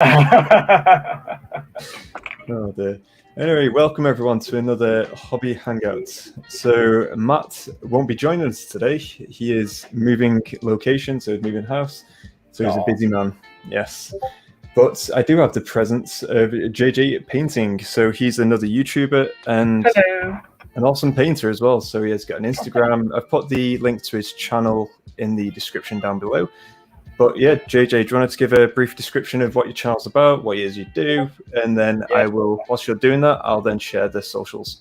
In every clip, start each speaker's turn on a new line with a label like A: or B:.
A: Oh dear. Anyway, welcome everyone to another hobby hangout. So Matt won't be joining us today. He is moving location, so moving house. So he's a busy man. Yes. But I do have the presence of JJ Painting. So he's another YouTuber and
B: Hello.
A: an awesome painter as well. So he has got an Instagram. I've put the link to his channel in the description down below. But yeah, JJ, do you want to give a brief description of what your channel's about, what it is you do, and then I will, whilst you're doing that, I'll then share the socials.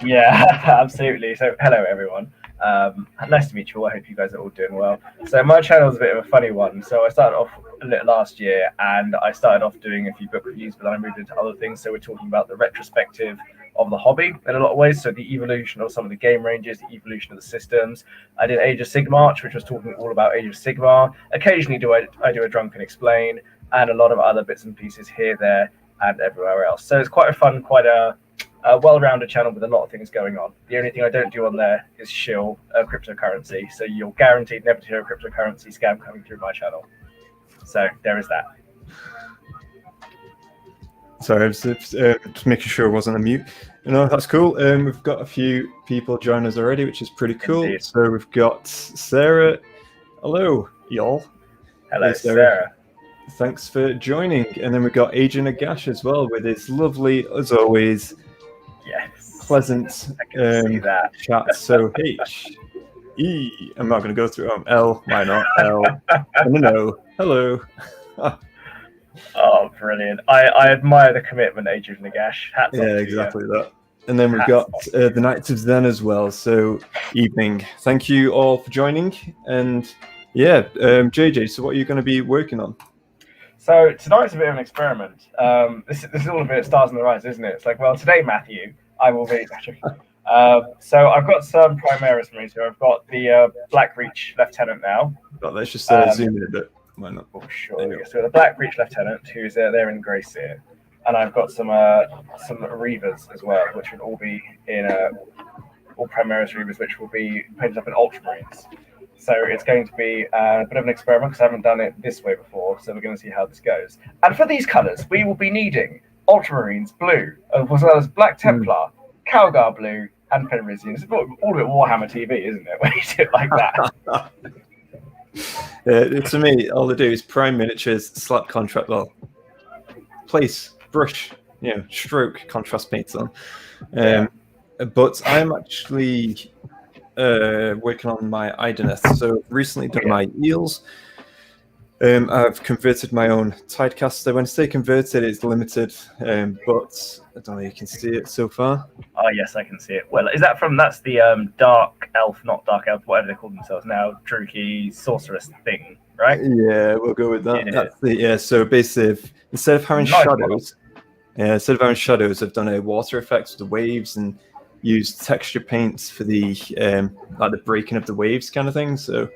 B: Yeah, absolutely. So, hello everyone. Nice to meet you all. I hope you guys are all doing well. So, my channel is a bit of a funny one. So, I started off a little last year, and I started off doing a few book reviews, but then I moved into other things. So, we're talking about the retrospective of the hobby in a lot of ways. So, the evolution of some of the game ranges, the evolution of the systems. I did Age of Sigmar, which was talking all about Age of Sigmar. Occasionally, I do a Drunken Explain, and a lot of other bits and pieces here, there, and everywhere else. So, it's quite a fun, quite a well-rounded channel with a lot of things going on. The only thing I don't do on there is shill cryptocurrency. So you're guaranteed never to hear a cryptocurrency scam coming through my channel. So there is that.
A: Sorry, I was just making sure I wasn't on mute. No, that's cool. We've got a few people join us already, which is pretty cool. Indeed. So we've got Sarah. Hello, y'all.
B: Hello, hey, Sarah.
A: Thanks for joining. And then we've got Agent Agash as well with his lovely, as always, pleasant chat. So H-E, I'm not going to go through L, why not? L, no, hello.
B: Oh, brilliant. I admire the commitment, Agent Nagash. Hats off to
A: exactly that. And then we've got the Knights of Zen as well. So evening. Thank you all for joining. And yeah, JJ, so what are you going to be working on?
B: So tonight's a bit of an experiment. This is all a bit of stars on the rise, isn't it? It's like, well, today, Matthew, I will be... so I've got some Primaris Marines here. I've got the Blackreach Lieutenant now.
A: But let's just zoom in a bit. Why not?
B: Oh, sure. Anyway. So the Blackreach Lieutenant, who's there in Greyseer. And I've got some Reavers as well, which would all be in all Primaris Reavers, which will be painted up in Ultramarines. So it's going to be a bit of an experiment because I haven't done it this way before. So we're going to see how this goes. And for these colours, we will be needing Ultramarines blue, as well as Black Templar, Calgar blue, and Fenrisian. It's all a bit Warhammer TV, isn't it? When you do it like that.
A: To me, all they do is prime miniatures, slap contrast, place, brush, stroke contrast paints on. But I'm actually working on my Idoneth. So I've recently done my eels. I've converted my own Tidecaster. When I say converted, it's limited, but I don't know if you can see it so far.
B: Oh, yes, I can see it. Well, that's the Dark Elf, not Dark Elf, whatever they call themselves now, Druchii Sorceress thing, right?
A: Yeah, we'll go with that. Yeah. So basically, instead of having shadows, I've done a water effects with the waves and used texture paints for the like the breaking of the waves kind of thing. So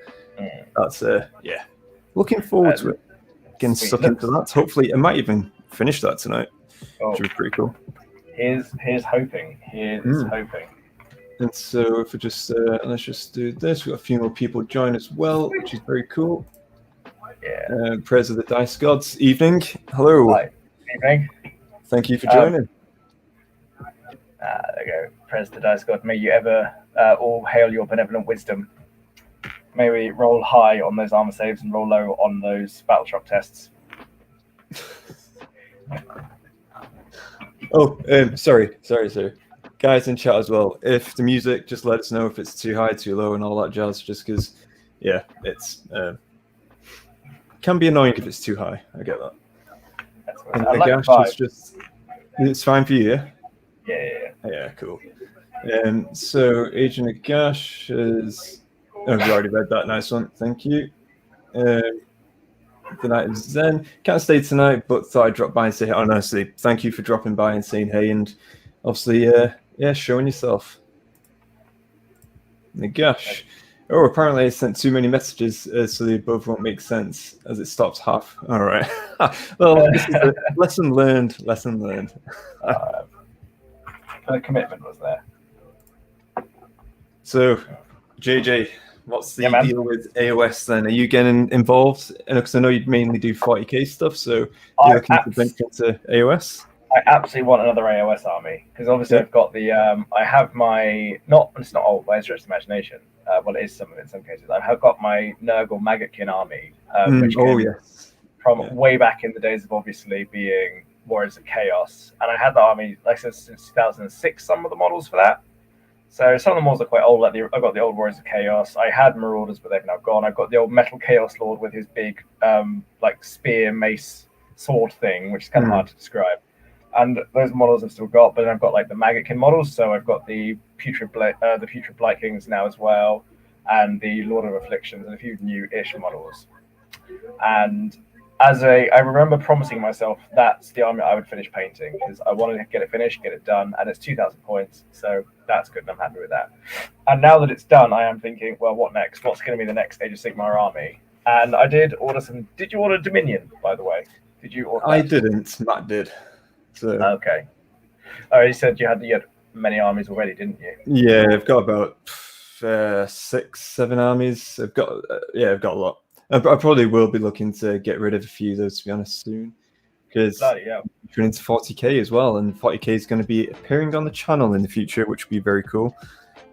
A: that's looking forward to it. Getting stuck into that. Hopefully, I might even finish that tonight. Which would be pretty cool.
B: Here's hoping. Here's hoping.
A: And so if we just let's just do this. We've got a few more people join as well, which is very cool.
B: Yeah.
A: Prayers of the Dice Gods. Evening. Hello.
B: Hi. Evening.
A: Thank you for joining.
B: There we go. Prayers of the Dice God. May you ever all hail your benevolent wisdom. May we roll high on those armor saves and roll low on those battle shock tests.
A: Sorry. Guys in chat as well. If the music, just let us know if it's too high, too low, and all that jazz. Just because, it's can be annoying if it's too high. I get that. And I like it's fine for you, yeah? Yeah, cool. So Agent Agash is... I've already read that. Nice one. Thank you. The Night of Zen. Can't stay tonight, but thought I'd drop by and say, honestly, thank you for dropping by and saying hey, and obviously, showing yourself. Nagash. Oh, apparently I sent too many messages, so the above won't make sense as it stops half. All right. Well, this is a lesson learned.
B: The commitment was there.
A: So, JJ, What's the
B: Yeah, man.
A: deal with AOS then? Are you getting involved? Because I know you mainly do 40k stuff, so
B: I
A: you're looking to
B: abs-
A: venture into AOS.
B: I absolutely want another AOS army because obviously
A: Yeah.
B: I've got the I have my it's not old by stretch of imagination. Well, it is some of it in some cases. I've got my Nurgle Maggotkin army, which
A: Oh
B: can,
A: yes.
B: from
A: Yeah.
B: way back in the days of obviously being Warriors of Chaos, and I had the army like since 2006. Some of the models for that. So some of the models are quite old. Like I've got the old Warriors of Chaos. I had Marauders, but they've now gone. I've got the old Metal Chaos Lord with his big like spear, mace, sword thing, which is kind of hard to describe. And those models I've still got, but then I've got like the Maggotkin models. So I've got the Putrid Blight Kings now as well, and the Lord of Afflictions, and a few new-ish models. And I remember promising myself that's the army I would finish painting because I wanted to get it finished, get it done, and it's 2,000 points, so that's good, and I'm happy with that. And now that it's done, I am thinking, well, what next? What's going to be the next Age of Sigmar army? And I did order some. Did you order Dominion, by the way? Did you order?
A: I didn't. Matt did. So
B: okay. Oh, you said you had many armies already, didn't you?
A: yeah, I've got about 6, 7 armies. I've got I've got a lot. I probably will be looking to get rid of a few of those, to be honest, soon, because
B: Yeah.
A: we're into 40k as well, and 40k is going to be appearing on the channel in the future, which would be very cool.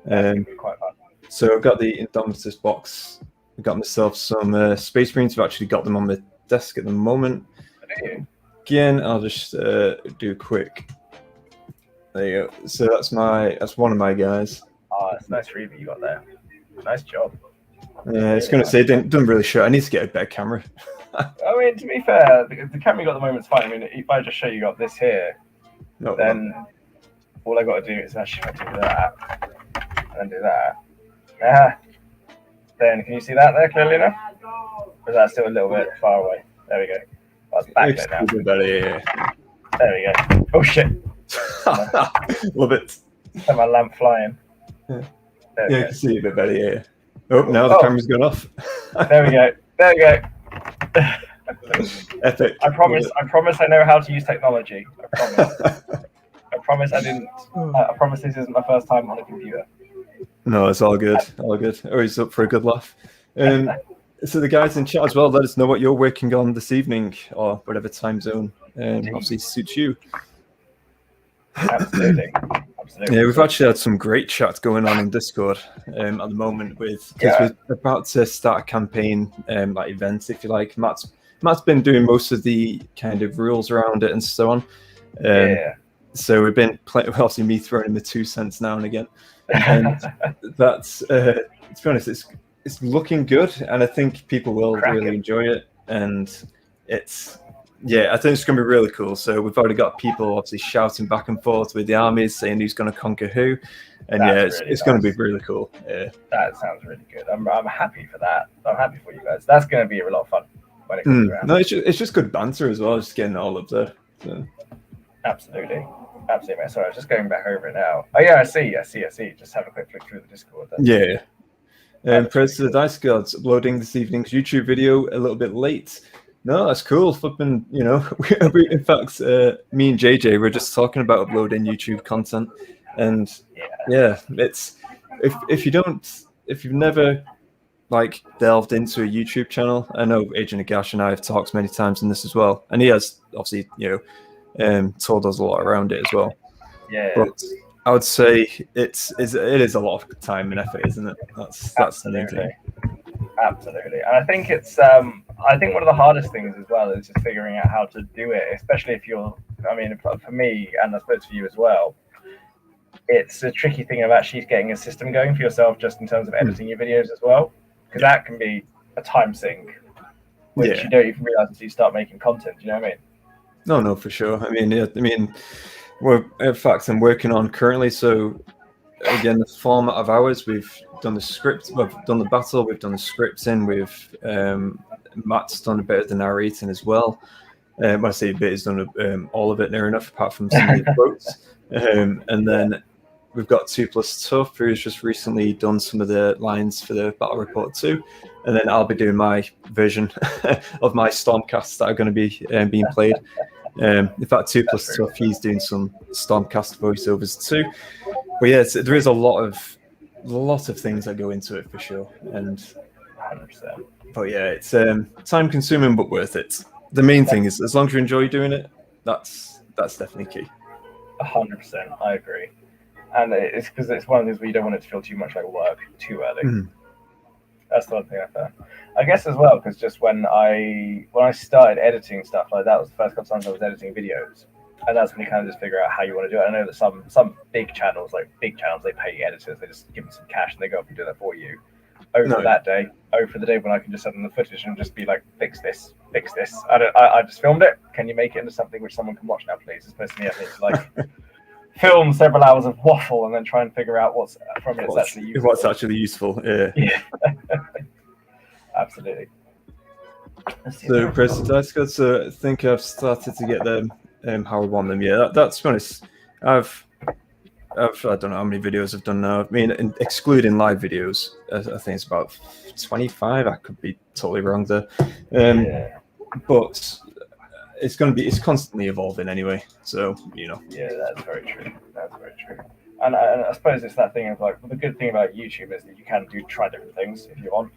B: That's gonna be quite fun.
A: So I've got the Indomitus box. I've got myself some Space Marines. I've actually got them on my desk at the moment. Again, I'll just do a quick. There you go. So that's one of my guys.
B: Oh, it's a nice Reaver you got there. Nice job.
A: It's going to say it doesn't really show. I need to get a better camera.
B: I mean, to be fair, the camera you got at the moment is fine. I mean, if I just show you got this here, then all I got to do is actually do that and do that. Then can you see that there clearly enough? Or is that still a little bit far away? There we go. That's back there now. There we go. Oh shit!
A: Love it.
B: Got my lamp flying.
A: Yeah, you can see it a bit better. Yeah. Oh, now the camera's gone off.
B: There we go. There we go.
A: Epic.
B: I promise I know how to use technology. I promise. I promise I didn't. I promise this isn't my first time on a computer.
A: No, it's all good. All good. Always up for a good laugh. So the guys in chat as well, let us know what you're working on this evening or whatever time zone obviously suits you.
B: Absolutely.
A: Yeah, we've actually had some great chats going on in Discord at the moment because we're about to start a campaign like events, if you like. Matt's been doing most of the kind of rules around it and so on. So we've been playing, obviously me throwing in the 2 cents now and again. And that's, to be honest, it's looking good, and I think people will really enjoy it. And I think it's going to be really cool. So we've already got people obviously shouting back and forth with the armies, saying who's going to conquer who, and it's going to be really cool. Yeah,
B: that sounds really good. I'm happy for that. I'm happy for you guys. That's going to be a lot of fun when it comes around.
A: No, it's just good banter as well. Just getting all up there. So.
B: Absolutely. Mate. Sorry, I was just going back over it now. Oh yeah, I see. Just have a quick flick through the Discord.
A: Yeah. Praise to the Dice Gods, uploading this evening's YouTube video a little bit late. No, that's cool. Flipping, in fact, me and JJ were just talking about uploading YouTube content, and it's if you've never delved into a YouTube channel. I know Agent Agash and I have talked many times in this as well, and he has obviously told us a lot around it as well.
B: Yeah,
A: but I would say it is a lot of time and effort, isn't it? That's the main thing.
B: Absolutely, and I think it's I think one of the hardest things as well is just figuring out how to do it, especially if you're. I mean, for me, and I suppose for you as well, it's a tricky thing of actually getting a system going for yourself, just in terms of editing your videos as well, because that can be a time sink, which you don't even realize until you start making content. Do you know what I mean?
A: No, for sure. I mean, in fact, I'm working on currently. So again, the format of ours, we've done the script, we've done the battle, we've done the scripting, Matt's done a bit of the narrating as well. When I say a bit, he's done all of it near enough, apart from some of the quotes. And then we've got 2+ Tough, who's just recently done some of the lines for the Battle Report 2. And then I'll be doing my version of my Stormcasts that are going to be being played. In fact, 2+ Tough, he's doing some Stormcast voiceovers too. But yeah, there is a lot of lot of things that go into it for sure. And
B: 100%.
A: but yeah, it's time consuming but worth it. The main thing is as long as you enjoy doing it, that's definitely key.
B: 100%, I agree. And it's because it's one of those where you don't want it to feel too much like work too early. That's the one thing I found. I guess as well, because just when I started editing stuff like that was the first couple times I was editing videos, and that's when you kind of just figure out how you want to do it. I know that some big channels, they pay editors, they just give them some cash and they go up and do that for you. That day, for the day when I can just send them the footage and just be like, fix this. I just filmed it. Can you make it into something which someone can watch now, please? As opposed to me having to like film several hours of waffle and then try and figure out what's actually useful.
A: What's actually useful, yeah.
B: Absolutely.
A: So press the dice cards. So I think I've started to get them how I want them. Yeah, that's to be honest. I don't know how many videos I've done now. I mean, excluding live videos, I think it's about 25. I could be totally wrong there. But it's constantly evolving anyway. So, you know.
B: Yeah, that's very true. And I suppose it's that thing of like, the good thing about YouTube is that you can try different things if you want,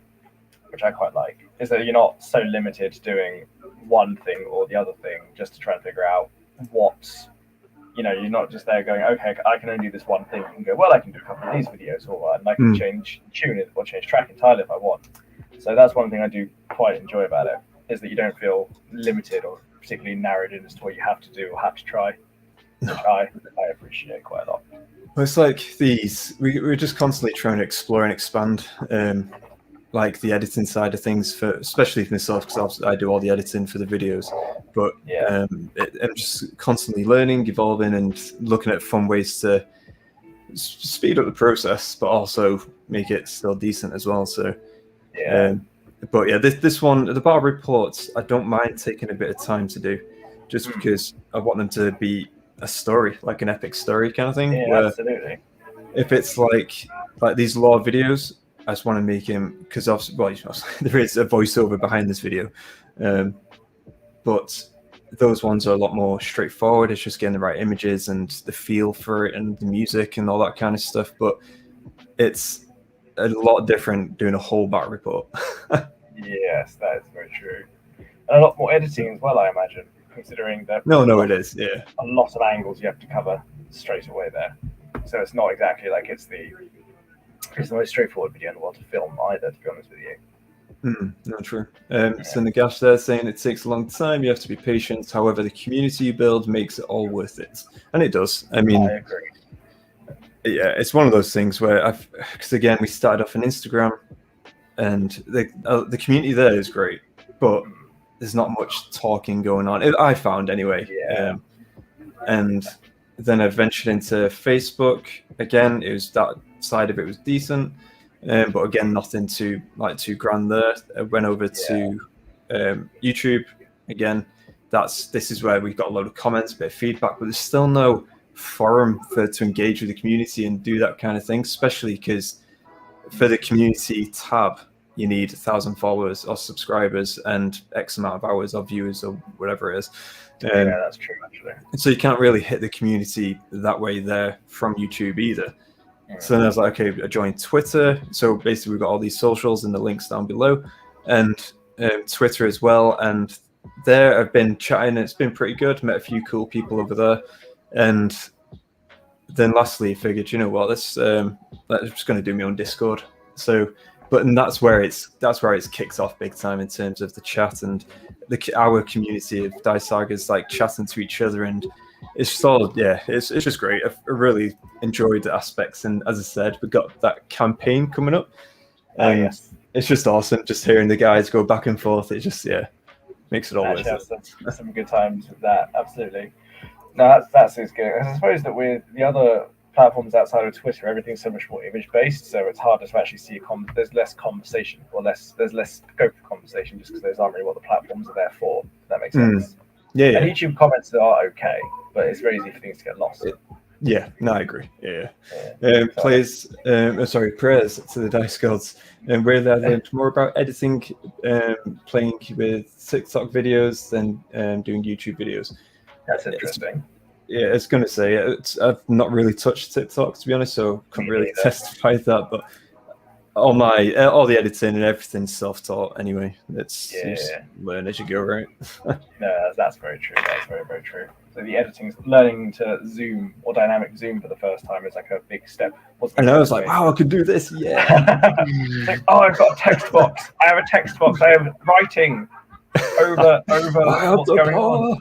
B: which I quite like, is that you're not so limited to doing one thing or the other thing just to try and figure out what's, you're not just there going, okay, I can only do this one thing. You can go, well, I can do a couple of these videos, and I can change tune it or change track entirely if I want. So that's one thing I do quite enjoy about it, is that you don't feel limited or particularly narrowed in as to what you have to do or have to try, which I appreciate quite a lot.
A: Well, it's like we're just constantly trying to explore and expand, like the editing side of things, especially for myself, because I do all the editing for the videos. But I'm just constantly learning, evolving, and looking at fun ways to speed up the process, but also make it still decent as well. So, but yeah, this one, the bar reports, I don't mind taking a bit of time to do, just because I want them to be a story, like an epic story kind of thing.
B: Yeah, absolutely.
A: If it's like these lore videos, I just want to make him, because there is a voiceover behind this video, but those ones are a lot more straightforward. It's just getting the right images and the feel for it and the music and all that kind of stuff. But it's a lot different doing a whole battle report.
B: Yes, that is very true. And a lot more editing as well, I imagine, considering that.
A: No, it is. Yeah,
B: a lot of angles you have to cover straight away there. So it's not exactly like it's the most straightforward video in the world to film either, to be honest with you.
A: Not true. So Nagash there saying it takes a long time, you have to be patient. However, the community you build makes it all worth it. And it does. I mean,
B: I agree.
A: Yeah, it's one of those things where because again, we started off on Instagram and the community there is great, but there's not much talking going on. I found anyway.
B: Yeah.
A: And then I ventured into Facebook. Again, it was that side of it was decent, but again, nothing too grand there. I went over to YouTube. Again, this is where we've got a lot of comments, a bit of feedback, but there's still no forum to engage with the community and do that kind of thing, especially because for the community tab, you need 1,000 followers or subscribers and X amount of hours or viewers or whatever it is.
B: Yeah, that's true, actually.
A: So you can't really hit the community that way there from YouTube either. So then I was like, okay, I joined Twitter. So basically we've got all these socials and the links down below, and Twitter as well. And there I've been chatting. It's been pretty good. Met a few cool people over there. And then lastly, figured, you know what, let's just going to do my own Discord. So, and that's where it's kicked off big time in terms of the chat and our community of Dice Sagas, like chatting to each other, and it's just all it's just great. I've really enjoyed the aspects, and as I said, we've got that campaign coming up, and it's just awesome just hearing the guys go back and forth. It just makes it all worth it.
B: Some good times with that, absolutely. No, that's good. I suppose that with the other platforms outside of Twitter, everything's so much more image-based, so it's harder to actually see there's less conversation, or there's less scope for conversation, just because those aren't really what the platforms are there for. If that makes sense.
A: Yeah.
B: And YouTube comments are okay, but it's very easy for things to get lost.
A: Yeah, no, I agree. Yeah. Prayers to the Dice Gods, and where they learned more about editing, playing with TikTok videos than doing YouTube videos.
B: That's interesting.
A: yeah, it's going to say I've not really touched TikTok, to be honest, so couldn't really testify that. But all the editing and everything's self-taught anyway. It's you just learn as you go, right?
B: No, that's very true. That's very, very true. So the editing, learning to zoom or dynamic zoom for the first time is like a big step.
A: And I was like, wow, I could do this. Yeah.
B: Like, oh, I've got a text box. I have a text box. I have writing over what's going on.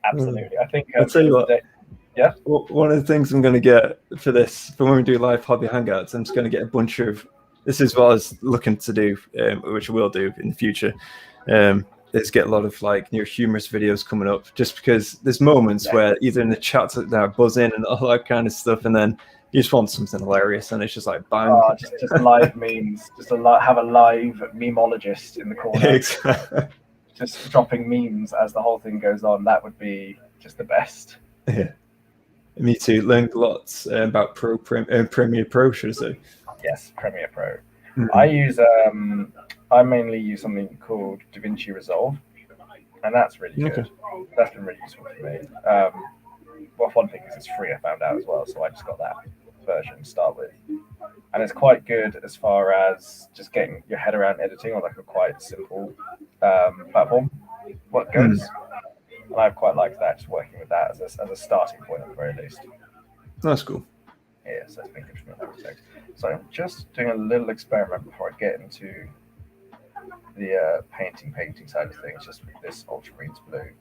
B: Absolutely. I think
A: I'll tell you what. Yeah. One of the things I'm going to get for this, for when we do live hobby hangouts, I'm just going to get a bunch of. This is what I was looking to do, which I will do in the future. Is get a lot of like humorous videos coming up, just because there's moments where either in the chat they're buzzing and all that kind of stuff, and then you just want something hilarious, and it's just like bang.
B: Oh, just live memes. Just have a live memeologist in the corner.
A: Exactly.
B: Just dropping memes as the whole thing goes on. That would be just the best.
A: Yeah. Me too. Learned lots about Premiere Pro, should I say?
B: Yes, Premiere Pro.
A: Mm-hmm.
B: I mainly use something called DaVinci Resolve, and that's really good.
A: Okay.
B: That's been really useful for me. Well, one thing is it's free, I found out as well, so I just got that version to start with. And it's quite good as far as just getting your head around editing on like a quite simple platform. What goes? And I've quite liked that, just working with that as a starting point at the very least.
A: That's cool.
B: Yes, that's been good for me in that respect. So I'm just doing a little experiment before I get into the painting side of things, just with this Ultramarines blue.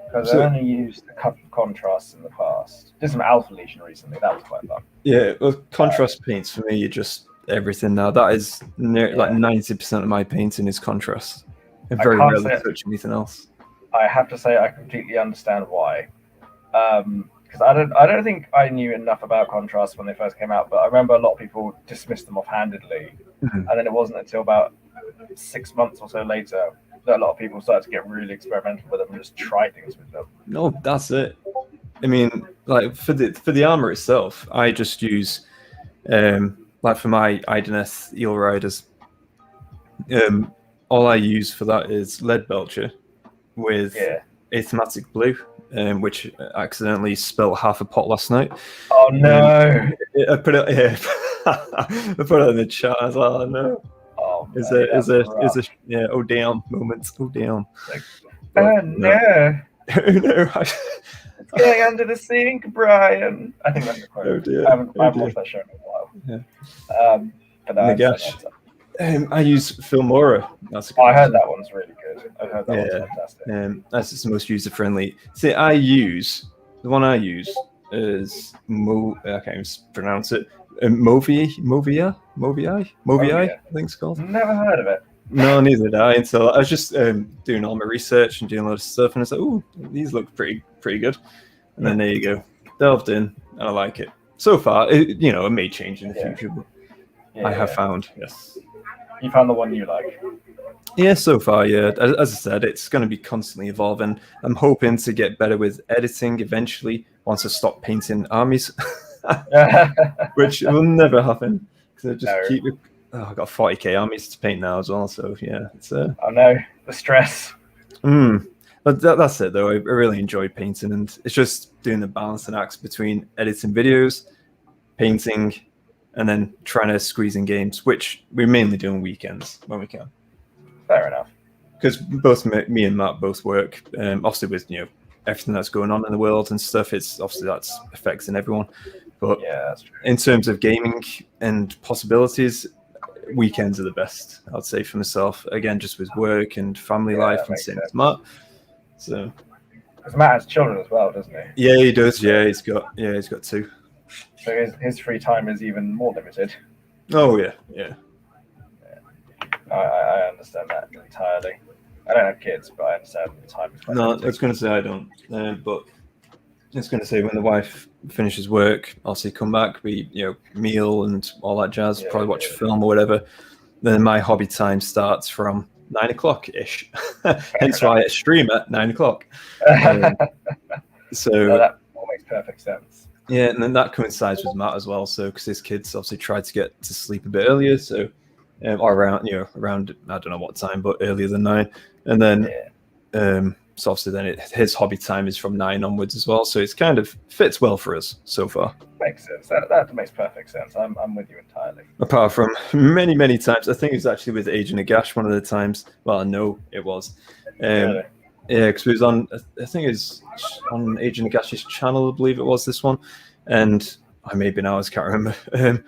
B: Because I only used a couple of contrasts in the past. Did some Alpha Legion recently, that was quite fun.
A: Yeah, well, contrast paints for me are just everything now. That is like 90% of my painting is contrast. I very rarely touch anything else.
B: I have to say I completely understand why. Because I don't think I knew enough about contrast when they first came out, but I remember a lot of people dismissed them offhandedly. And then it wasn't until about 6 months or so later that a lot of people started to get really experimental with them and just try things with them.
A: No, that's it. I mean, like for the armor itself, I just use like for my Ideneth Eel Riders, all I use for that is lead belcher with athematic blue, which I accidentally spilled half a pot last night.
B: Oh no!
A: I put it I put it in the chat as well. No.
B: Oh,
A: is a oh damn moment. Oh damn.
B: Like, oh no.
A: Oh no.
B: It's going under the sink, Brian. I think that's the quote.
A: Oh dear.
B: I haven't watched that show in a while.
A: Yeah.
B: But no,
A: gosh. I use Filmora. That's a good
B: I heard that one's really good. I heard that one's fantastic.
A: That's just the most user friendly. See, the one I use is I can't even pronounce it. Movia, I think it's called.
B: Never heard of it.
A: No, neither did I. Until I was just doing all my research and doing a lot of stuff, and I was like, "Oh, these look pretty good." And then there you go, delved in, and I like it. So far, it may change in the future, but I have found yes.
B: You found the one you like.
A: Yeah, so far, yeah. As I said, it's going to be constantly evolving. I'm hoping to get better with editing eventually once I stop painting armies, which will never happen because I just keep. I've got 40k armies to paint now as well, so yeah, it's.
B: I know the stress.
A: But that's it though. I really enjoy painting, and it's just doing the balancing act between editing videos, painting, and then trying to squeeze in games, which we mainly do on weekends when we can.
B: Fair enough.
A: Because both me and Matt both work, obviously with everything that's going on in the world and stuff. It's obviously that's affecting everyone, but
B: that's true.
A: In terms of gaming and possibilities, weekends are the best. I'd say for myself. Again, just with work and family life, and same as Matt. So.
B: Because Matt has children as well, doesn't he?
A: Yeah, he does. Yeah, he's got 2.
B: So his free time is even more limited.
A: Oh yeah.
B: I understand that entirely. I don't have kids, but I understand the time is quite limited.
A: I was going to say I don't, but I was going to say when the wife finishes work, obviously come back, we meal and all that jazz, probably watch a film or whatever. Then my hobby time starts from 9 o'clock ish. Hence why I stream at 9 o'clock. So
B: that all makes perfect sense.
A: Yeah, and then that coincides with Matt as well. So because his kids obviously tried to get to sleep a bit earlier, so or around I don't know what time, but earlier than 9. And then so obviously then his hobby time is from 9 onwards as well. So it's kind of fits well for us so far.
B: Makes sense. That makes perfect sense. I'm with you entirely.
A: Apart from many times, I think it was actually with Agent Agash one of the times. Well, no, it was.
B: Really?
A: Yeah, because it was on. I think it's on Agent Agash's channel. I believe it was this one, and I may be now. I can't remember.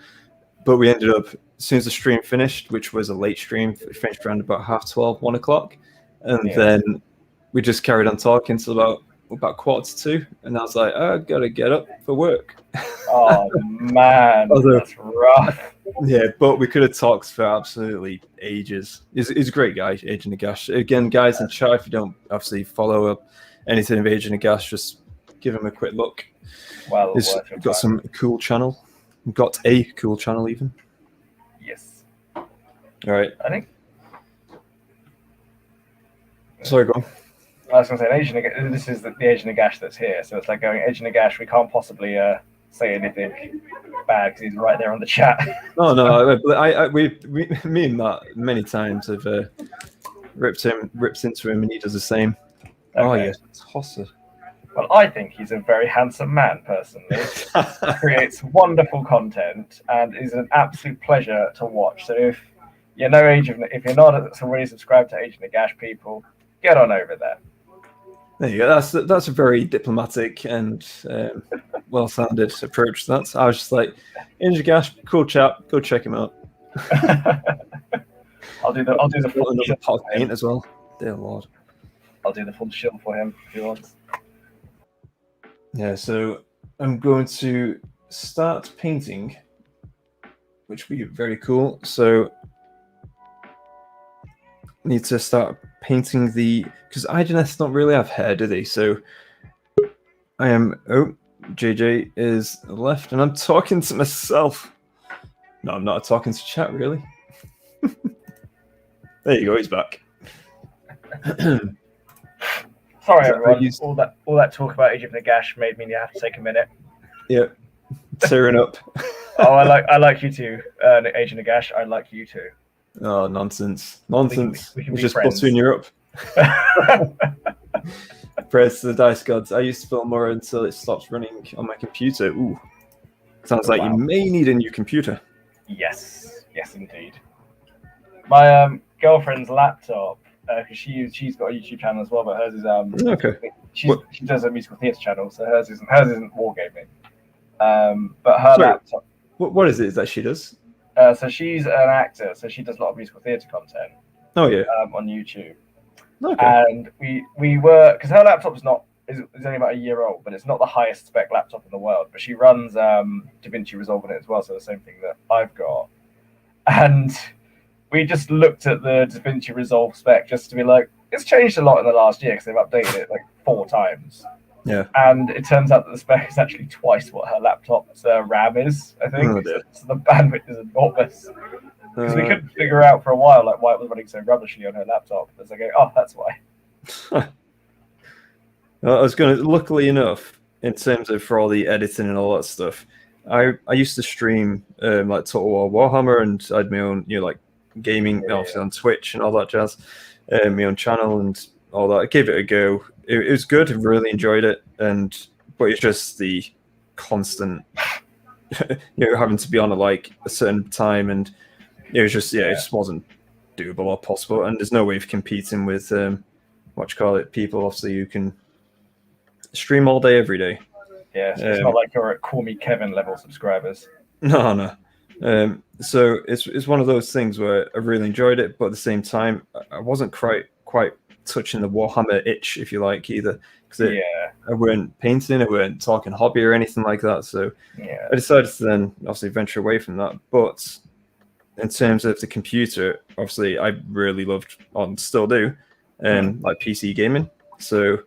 A: But we ended up, as soon as the stream finished, which was a late stream, it finished around about 12:30, 1 o'clock, and then we just carried on talking until about 1:45, and I was like, I gotta get up for work.
B: Oh man, that's rough.
A: Yeah, but we could have talked for absolutely ages. He's a great guy, Agent Agash. Again, guys in chat, if you don't obviously follow up anything of Agent Agash, just give him a quick look.
B: Well,
A: he's got some cool channel. Got a cool channel even.
B: Yes.
A: All right.
B: I think.
A: Sorry, go on.
B: I was going to say, this is the Agent Agash that's here, so it's like going, Agent Agash, we can't possibly say anything bad because he's right there on the chat.
A: Oh no, me and Matt many times have ripped into him, and he does the same. Okay. Oh yeah, tosser.
B: Well, I think he's a very handsome man, personally. Creates wonderful content and is an absolute pleasure to watch. So if you're if you're not already subscribed to Agent Agash, people, get on over there.
A: There you go. That's a very diplomatic and well-founded approach to that. I was just like, Agent Agash, cool chap, go check him out.
B: I'll do the full
A: another pot of paint as well. Dear Lord.
B: I'll do the full shill for him if he wants.
A: Yeah, so I'm going to start painting, which will be very cool. So I need to start painting because Idoneth don't really have hair, do they? So I am, JJ is left, and I'm talking to myself. No, I'm not talking to chat, really. There you go, he's back.
B: Sorry, everyone. All that talk about Agent Agash made me have to take a minute.
A: Yep, tearing up.
B: Oh, I like you too, Agent Agash. I like you too.
A: Oh, nonsense! Nonsense!
B: We can
A: It's
B: be
A: just
B: friends.
A: buttering you up. Praise to the dice gods. I used to film more until it stops running on my computer. Ooh, sounds like you may need a new computer.
B: Yes, indeed. My girlfriend's laptop, because she's got a YouTube channel as well, but hers is
A: okay.
B: She does a musical theatre channel, so hers isn't wargaming. But her laptop.
A: What is it that she does?
B: So she's an actor, so she does a lot of musical theatre content.
A: Oh yeah.
B: On YouTube.
A: Okay.
B: And we were, because her laptop is only about a year old, but it's not the highest spec laptop in the world. But she runs DaVinci Resolve on it as well, so the same thing that I've got. And we just looked at the DaVinci Resolve spec just to be like, it's changed a lot in the last year because they've updated it like 4 times.
A: Yeah.
B: And it turns out that the spec is actually twice what her laptop's RAM is, I think.
A: Oh,
B: so the bandwidth is enormous. Because we couldn't figure out for a while like why it was running so rubbishly on her laptop. It's like, oh, that's why.
A: Well, I was going to, luckily enough, in terms of for all the editing and all that stuff, I used to stream like Total War Warhammer, and I had my own, like gaming, obviously on Twitch and all that jazz, my own channel and all that. I gave it a go. It was good. I really enjoyed it, but it's just the constant, having to be on at like a certain time, and it was just it just wasn't doable or possible. And there's no way of competing with people obviously who can stream all day every day.
B: Yeah, so it's not like you're at Call Me Kevin level subscribers.
A: No. So it's one of those things where I really enjoyed it, but at the same time, I wasn't quite touching the Warhammer itch, if you like, either. Because I weren't painting, I weren't talking hobby or anything like that. So I decided to then obviously venture away from that. But in terms of the computer, obviously I really loved, and still do, like PC gaming. So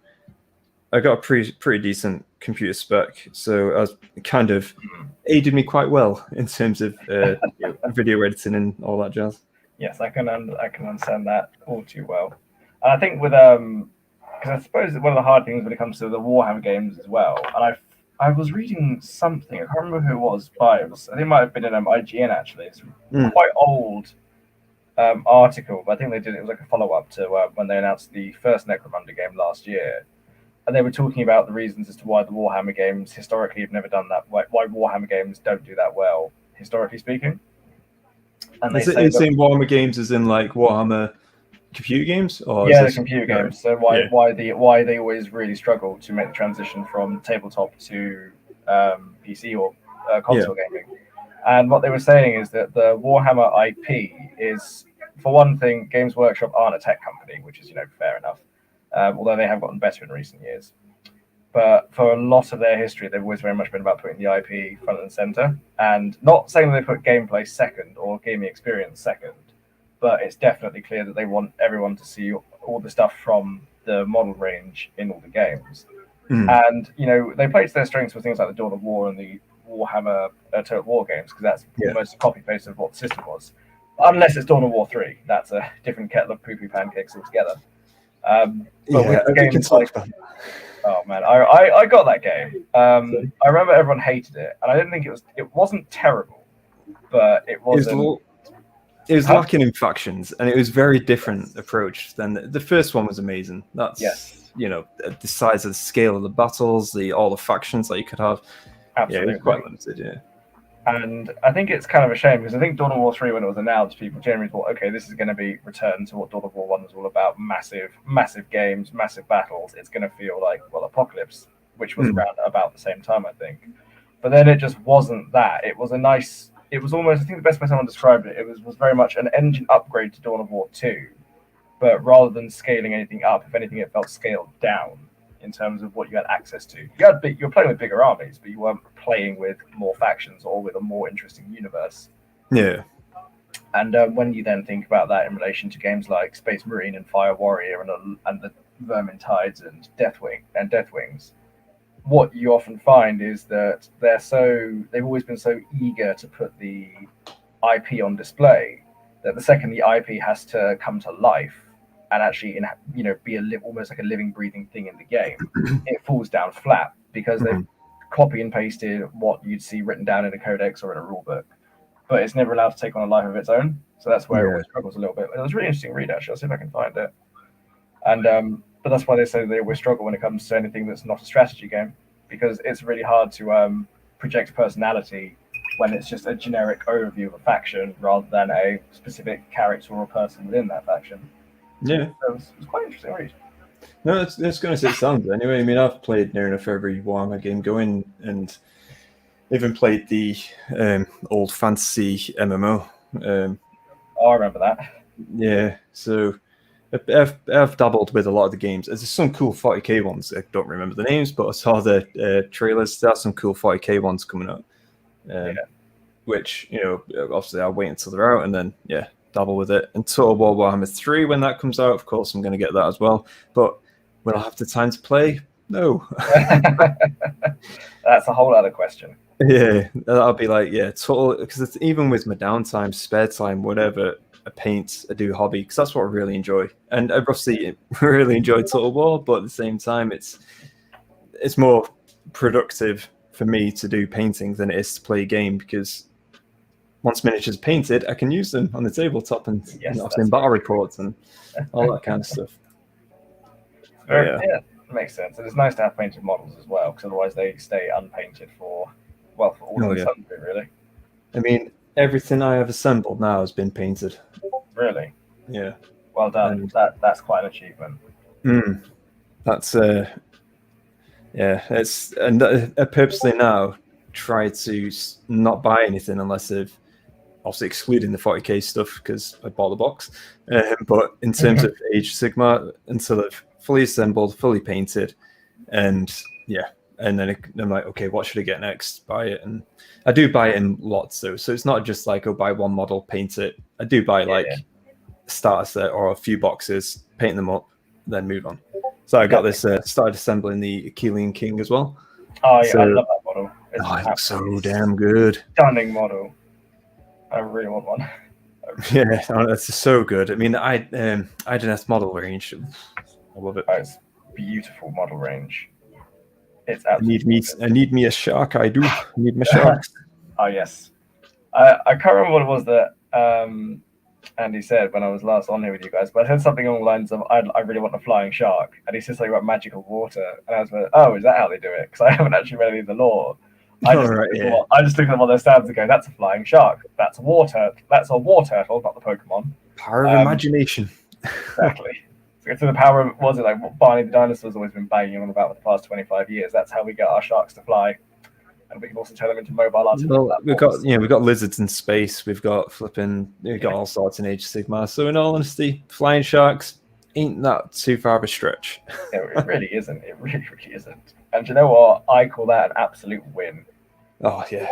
A: I got a pretty decent computer spec, so I was kind of aided me quite well in terms of video editing and all that jazz.
B: Yes, I can understand that all too well. And I think with because I suppose one of the hard things when it comes to the Warhammer games as well. And I was reading something, I can't remember who it was by. I think it might have been in IGN actually. It's quite old article, but I think they did it was like a follow-up to when they announced the first Necromunda game last year, and they were talking about the reasons as to why the Warhammer games historically have never done that, why Warhammer games don't do that well, historically speaking. And
A: Is it the same Warhammer games as in like Warhammer computer games? Or
B: yeah,
A: is
B: the
A: this...
B: computer games. So why they always really struggle to make the transition from tabletop to PC or console gaming. And what they were saying is that the Warhammer IP is, for one thing, Games Workshop aren't a tech company, which is fair enough. Although they have gotten better in recent years. But for a lot of their history, they've always very much been about putting the IP front and center. And not saying that they put gameplay second or gaming experience second, but it's definitely clear that they want everyone to see all the stuff from the model range in all the games. And, they play to their strengths with things like the Dawn of War and the Warhammer Total War games, because that's almost a copy-paste of what the system was. Unless it's Dawn of War 3. That's a different kettle of poo-poo pancakes altogether. But with games like... Oh man, I got that game. I remember everyone hated it, and I didn't think it wasn't terrible, but it wasn't.
A: It was lacking in factions, and it was very different approach than the first one was amazing. That's the size of the scale of the battles, all the factions that you could have.
B: Absolutely,
A: it was quite limited. Yeah.
B: And I think it's kind of a shame because I think Dawn of War 3, when it was announced, people generally thought, okay, this is going to be return to what Dawn of War 1 was all about, massive games, massive battles. It's going to feel like, Apocalypse, which was around about the same time, I think. But then it just wasn't that. It was almost, I think the best way someone described it, was very much an engine upgrade to Dawn of War 2. But rather than scaling anything up, if anything, it felt scaled down in terms of what you had access to. You were playing with bigger armies, but you weren't playing with more factions or with a more interesting universe.
A: Yeah.
B: And when you then think about that in relation to games like Space Marine and Fire Warrior and the Vermintides and Deathwings, what you often find is that they've always been so eager to put the IP on display that the second the IP has to come to life and actually, be almost like a living, breathing thing in the game, it falls down flat because they've copy and pasted what you'd see written down in a codex or in a rule book, but it's never allowed to take on a life of its own. So that's where it always struggles a little bit. It was a really interesting read, actually. I'll see if I can find it. And but that's why they say they always struggle when it comes to anything that's not a strategy game, because it's really hard to project personality when it's just a generic overview of a faction rather than a specific character or person within that faction.
A: Yeah,
B: so it was quite interesting read.
A: No, it's going to say sounds anyway. I mean, I've played near enough every Warhammer game going, and even played the old fantasy MMO.
B: I remember that.
A: Yeah, so I've dabbled with a lot of the games. There's some cool 40k ones. I don't remember the names, but I saw the trailers. There's some cool 40k ones coming up. Which obviously I'll wait until they're out and then dabble with it. And Total War Warhammer 3, when that comes out, of course I'm going to get that as well. But will I have the time to play? No.
B: That's a whole other question.
A: Yeah, that'll be like total, because it's even with my downtime, spare time, whatever. I paint, I do hobby, because that's what I really enjoy. And I obviously really enjoy Total War, but at the same time, it's more productive for me to do painting than it is to play a game, because once miniatures painted, I can use them on the tabletop and in battle reports and all that kind of stuff.
B: It makes sense. And it's nice to have painted models as well, because otherwise they stay unpainted for all of the time, really.
A: I mean, everything I have assembled now has been painted.
B: Really?
A: Yeah.
B: Well done. That's quite an achievement.
A: That's it's, and I purposely now try to not buy anything unless they've, obviously excluding the 40k stuff because I bought the box, but in terms of Age of Sigmar, until they've fully assembled, fully painted, and then I'm like, okay, what should I get next? Buy it. And I do buy it in lots though, so it's not just like, buy one model, paint it. I do buy a starter set or a few boxes, paint them up, then move on. So I got this, started assembling the Achillean King as well.
B: Oh yeah, I love that model.
A: It looks so damn good.
B: Stunning model. I really want one.
A: Yeah, it's just so good. I mean, IDNS model range, I love it.
B: It's beautiful model range. It's absolutely
A: I need me a shark. I do. I need my sharks.
B: Oh yes. I can't remember what it was that and he said when I was last on here with you guys, but I said something along the lines of, I really want a flying shark. And he said something about magical water. And I was like, oh, is that how they do it? Because I haven't actually read any of the lore. I just look at them on their stands and go, that's a flying shark. That's a war turtle. That's a war turtle, not the Pokemon.
A: Power of imagination.
B: Exactly. So the power of, was it like what Barney the dinosaur's always been banging on about for the past 25 years? That's how we get our sharks to fly. And we can also turn them into mobile artificial platforms.
A: we've got lizards in space. We've got all sorts in Age of Sigmar. So in all honesty, flying sharks ain't that too far of a stretch.
B: It really isn't. It really, really isn't. And you know what? I call that an absolute win.
A: Oh yeah,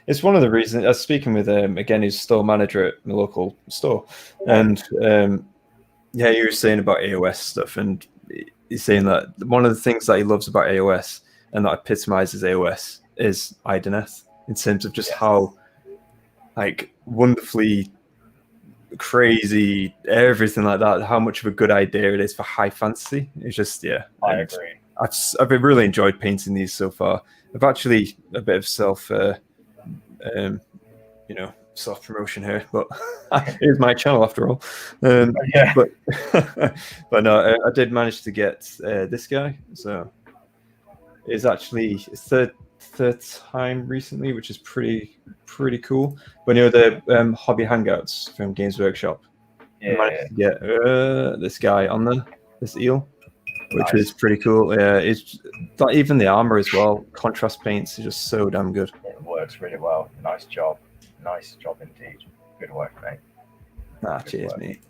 A: it's one of the reasons. I was speaking with again, he's store manager at my local store, and yeah, he was saying about AOS stuff, and he's saying that one of the things that he loves about AOS and that epitomizes AOS is Idoneth, in terms of just how like wonderfully crazy everything like that, how much of a good idea it is for high fantasy. It's just
B: I agree.
A: I've really enjoyed painting these so far. I've actually a bit of self promotion here, but here's my channel after all. But but no, I did manage to get this guy. So it's actually third time recently, which is pretty cool. But you know the hobby hangouts from Games Workshop. I managed to get this guy on there, this eel, which is pretty cool. Yeah, it's like even the armor as well. Contrast paints is just so damn good.
B: It works really well. Nice job indeed. Good work, mate.
A: Cheers, mate.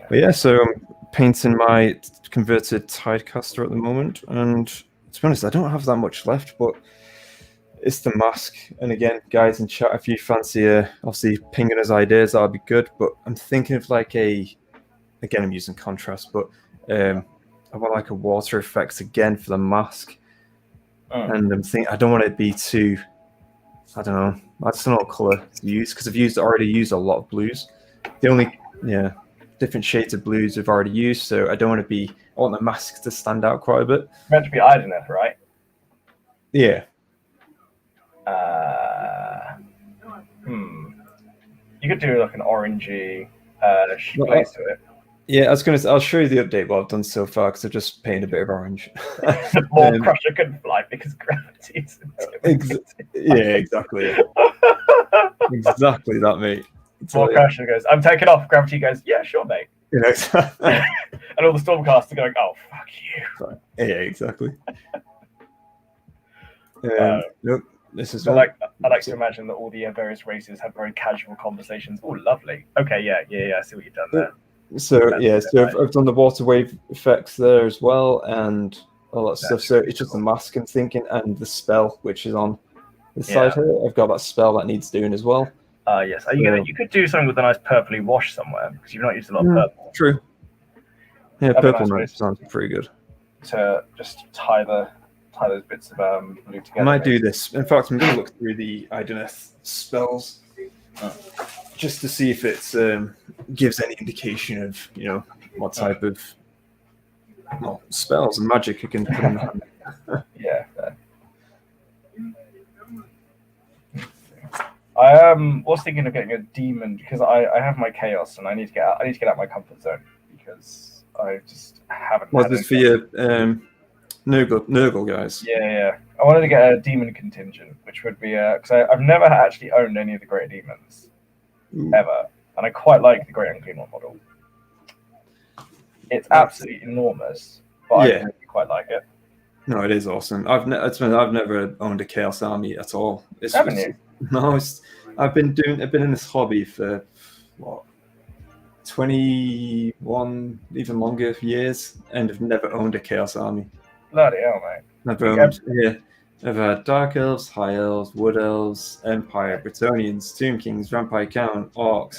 A: But yeah, so I'm painting my converted Tidecaster at the moment, and to be honest, I don't have that much left, but it's the mask. And again, guys in chat, if you fancy obviously pinging us ideas, that'd be good. But I'm thinking of like I'm using contrast, but I want like a water effect again for the mask. And I'm thinking I don't want it to be too, I don't know, I just don't know what color to use, because I've already used a lot of blues. The only different shades of blues I've already used, so I don't want I want the mask to stand out quite a bit.
B: It's meant to be Idoneth, right?
A: Yeah.
B: You could do like an orangey glaze to it.
A: Yeah, I was gonna say, I'll show you the update what I've done so far, because I've just painted a bit of orange.
B: More Crusher couldn't fly because gravity is
A: exactly. Exactly that, mate.
B: More Crusher goes, I'm taking off. Gravity goes, yeah, sure, mate.
A: You know,
B: and all the Stormcasters are going, oh, fuck you.
A: Yeah, exactly. Nope. This is
B: I like to imagine that all the various races have very casual conversations. Oh, lovely. Okay, yeah. I see what you've done there.
A: So I've done the water wave effects there as well, and all that stuff. So it's just the mask I'm thinking, and the spell which is on the side here. I've got that spell that needs doing as well.
B: Yes. Are you gonna? You could do something with a nice purpley wash somewhere, because you've not used a lot of purple.
A: True. Yeah, purple sounds pretty good.
B: To just tie those bits of blue together.
A: I might do this. In fact, I'm going to look through the Idoneth spells just to see if it gives any indication of what type of spells and magic you can put in the hand.
B: Yeah. I was thinking of getting a demon, because I have my chaos and I need to get out of my comfort zone, because I just haven't.
A: Was this for your Nurgle guys?
B: Yeah. I wanted to get a demon contingent, which would be because I've never actually owned any of the Great Demons ever, and I quite like the Great Unclean One model. It's absolutely enormous, but I really quite like it.
A: No, it is awesome. I've never owned a Chaos Army at all.
B: Haven't you?
A: No, I've been in this hobby for 21, even longer years, and I've never owned a Chaos Army.
B: Bloody hell, mate.
A: I've had Dark Elves, High Elves, Wood Elves, Empire, Bretonnians, Tomb Kings, Vampire Count, Orcs,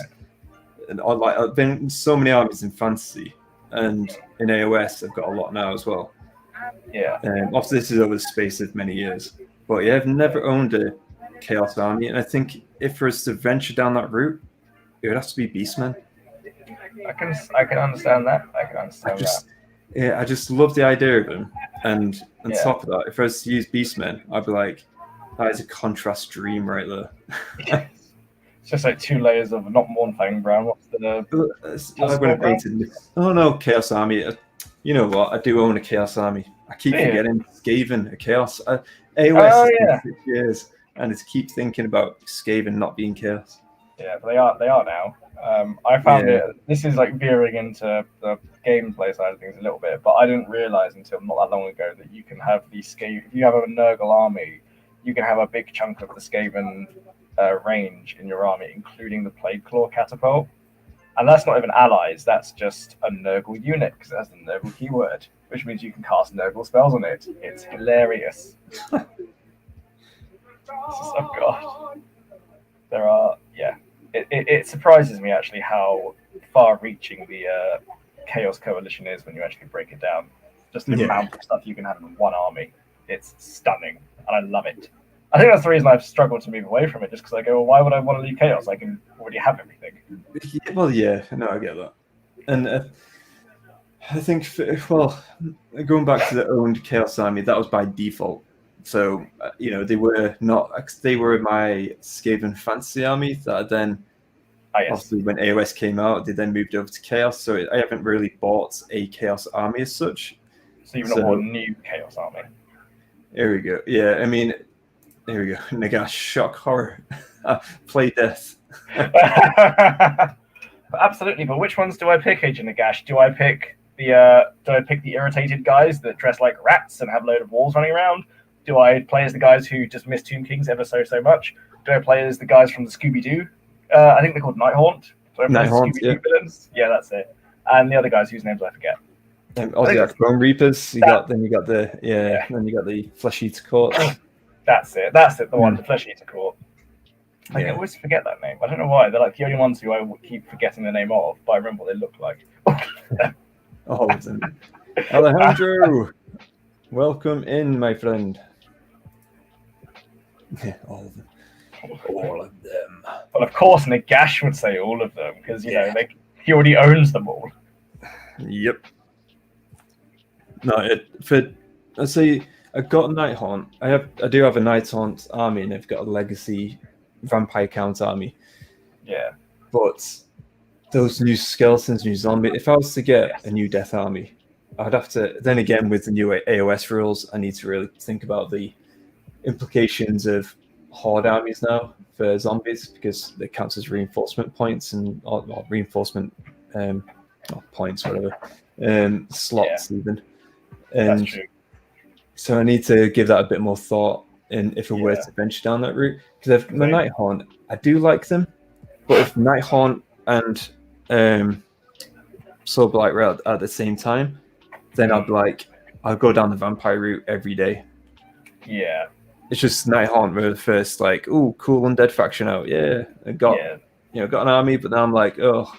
A: and I've been in so many armies in Fantasy, and in AOS I've got a lot now as well.
B: Yeah.
A: Obviously this is over the space of many years, but yeah, I've never owned a Chaos Army, and I think if for us to venture down that route, it would have to be Beastmen.
B: I can understand that.
A: Yeah, I just love the idea of them, and on top of that, if I was to use Beastmen, I'd be like, that is a contrast dream right there.
B: It's just like 2 layers of not Mornfang brown. What's the
A: I'm going to paint it. Oh no, Chaos Army. You know what? I do own a Chaos Army. I keep forgetting Skaven, a Chaos. AOS is 6 years, and I keep thinking about Skaven not being Chaos.
B: Yeah, but they are now. I found it. This is like veering into the gameplay side of things a little bit, but I didn't realize until not that long ago that you can have the Skaven. If you have a Nurgle army, you can have a big chunk of the Skaven range in your army, including the Plague Claw catapult. And that's not even allies. That's just a Nurgle unit because it has the Nurgle keyword, which means you can cast Nurgle spells on it. It's hilarious. Oh god, there are It surprises me actually how far-reaching the Chaos Coalition is when you actually break it down. Just the amount of stuff you can have in one army. It's stunning, and I love it. I think that's the reason I've struggled to move away from it, just because I go, well, why would I want to leave Chaos? I can already have everything.
A: Well, yeah, no, I get that. And I think, going back to the owned Chaos Army, that was by default. So, they were my Skaven Fantasy Army that then, obviously, when AOS came out, they then moved over to Chaos. So I haven't really bought a Chaos Army as such.
B: So you've not bought a new Chaos Army?
A: Here we go. Yeah, I mean, here we go. Nagash, shock, horror, play death.
B: Absolutely, but which ones do I pick, Agent Nagash? Do I pick the irritated guys that dress like rats and have a load of walls running around? Do I play as the guys who just miss Tomb Kings ever so much? Do I play as the guys from the Scooby-Doo? I think they're called Nighthaunt.
A: Nighthaunt, yeah.
B: Villains? Yeah, that's it. And the other guys whose names I forget.
A: Ozzy Bone Reapers. Then you got the Flesh Eater Court.
B: That's it. The one, the Flesh Eater Court. I always forget that name. I don't know why. They're like the only ones who I keep forgetting the name of, but I remember what they look like.
A: All of them. Alejandro, welcome in, my friend. All of them. All of them.
B: Well, of course, Nagash would say all of them because he already owns them all.
A: Yep. No, I'd say I got a Nighthaunt. I do have a Nighthaunt army, and I've got a Legacy Vampire Count army.
B: Yeah.
A: But those new skeletons, new zombie. If I was to get a new Death army, I'd have to. Then again, with the new AOS rules, I need to really think about the implications of Horde armies now for zombies because it counts as reinforcement points or reinforcement points, whatever, slots even. And
B: that's true.
A: So I need to give that a bit more thought if I were to venture down that route. Because if my Nighthaunt, I do like them, but if Nighthaunt and Soul Blight were at the same time, then I'll go down the vampire route every day.
B: Yeah.
A: It's just Nighthaunt were the first cool undead faction out. Yeah. I got an army, but now I'm like, oh,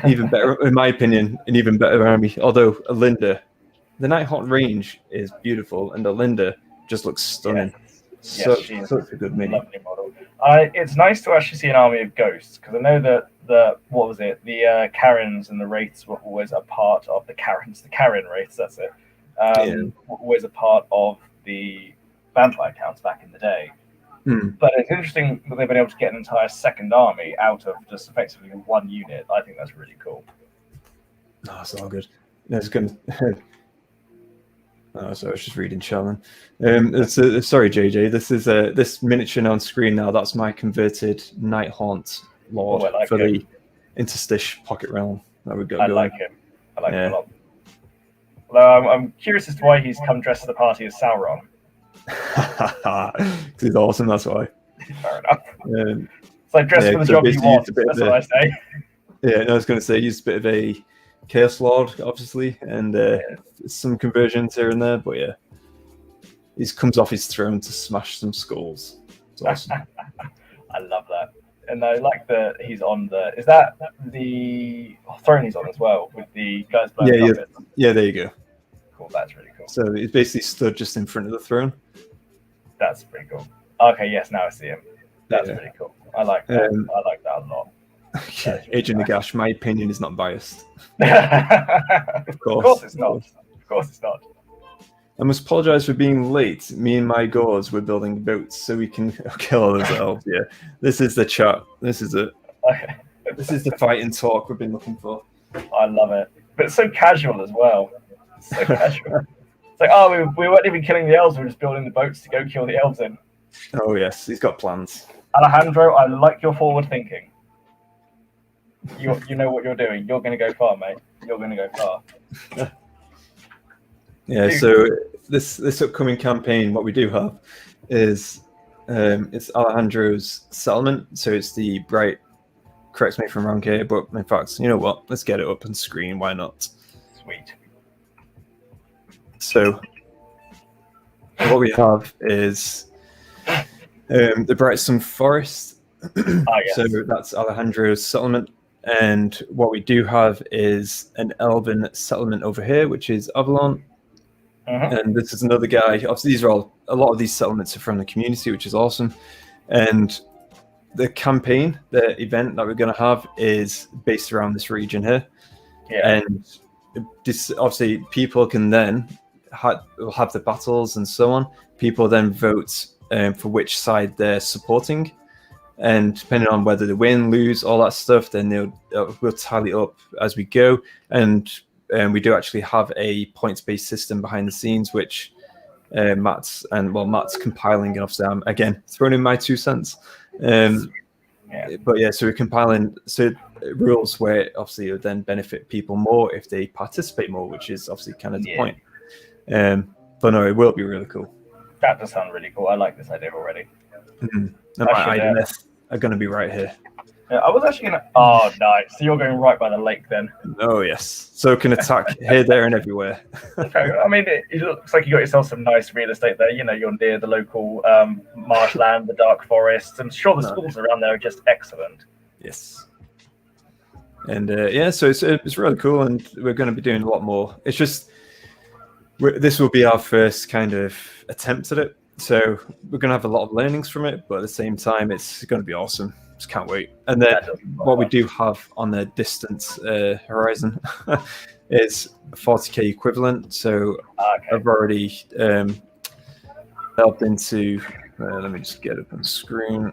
A: even better, in my opinion, an even better army. Although Alinda, the Nighthaunt range is beautiful, and Alinda just looks stunning. Such a good mini.
B: Lovely model. It's nice to actually see an army of ghosts because I know that the Karens and the Wraiths were always a part of the Karen Wraiths. That's it. Always a part of the vampire counts back in the day. But it's interesting that they've been able to get an entire second army out of just effectively one unit. I think that's really cool.
A: Oh, it's all good. That's good. So I was just reading Sherman. Sorry, JJ. This is this miniature on screen now. That's my converted Nighthaunt Lord for the Interstish Pocket Realm that we've got going.
B: Like him. I like him a lot. Although I'm curious as to why he's come dressed to the party as Sauron.
A: He's awesome, that's why.
B: Fair enough. It's like dress for the job you want. That's what I say.
A: Yeah, I was going to say, he's a bit of a Chaos Lord, obviously, and some conversions here and there, but he comes off his throne to smash some skulls. It's awesome.
B: I love that. And I like that he's on is that the throne he's on as well, with the guys blowing up?
A: Yeah, there you go.
B: Cool, that's really cool.
A: So he's basically stood just in front of the throne.
B: That's pretty cool. Okay, yes, now I see him. That's pretty cool. I like that. I like that a lot.
A: Agent Nagash, my opinion is not biased.
B: Of course it's not. Of course it's not.
A: I must apologize for being late. Me and my gauze were building boats so we can kill all those elves. Yeah, this is the chat. This is it.
B: Okay.
A: This is the fight and talk we've been looking for.
B: I love it, but it's so casual as well. It's so casual. It's like, oh, we weren't even killing the elves. We were just building the boats to go kill the elves in.
A: Oh yes, he's got plans.
B: Alejandro, I like your forward thinking. You know what you're doing. You're going to go far, mate. You're going to go far.
A: Yeah. So this upcoming campaign, what we do have is it's Alejandro's settlement. So it's the bright. Correct me if I'm wrong here, but in fact, you know what? Let's get it up on screen. Why not?
B: Sweet.
A: So what we have is the Brightstone Forest.
B: Yes.
A: So that's Alejandro's settlement. And what we do have is an elven settlement over here, which is Avalon. And this is another guy. Obviously, these are a lot of these settlements are from the community, which is awesome. And the campaign, the event that we're going to have is based around this region here.
B: Yeah.
A: And this, obviously, people can then have the battles and so on. People then vote for which side they're supporting. And depending on whether they win, lose, all that stuff, then we'll tally up as we go. And we do actually have a points-based system behind the scenes, which Matt's compiling. And obviously, I'm again throwing in my 2 cents. But yeah, so we're compiling rules where obviously it would then benefit people more if they participate more, which is obviously kind of the point. But no, it will be really cool.
B: That does sound really cool. I like this idea already.
A: Mm-hmm. And my Idoneth are going to be right here.
B: Yeah, I was actually going to... Oh, nice. So you're going right by the lake then.
A: Oh, yes. So it can attack here, there, and everywhere.
B: Okay. I mean, it looks like you got yourself some nice real estate there. You know, you're near the local marshland, the dark forest. I'm sure the schools around there are just excellent.
A: Yes. And so it's really cool, and we're going to be doing a lot more. It's just... This will be our first kind of attempt at it. So we're going to have a lot of learnings from it, but at the same time, it's going to be awesome. Just can't wait. And then what we do have on the distance horizon is a 40k equivalent. So I've already delved into, let me just get it on the screen.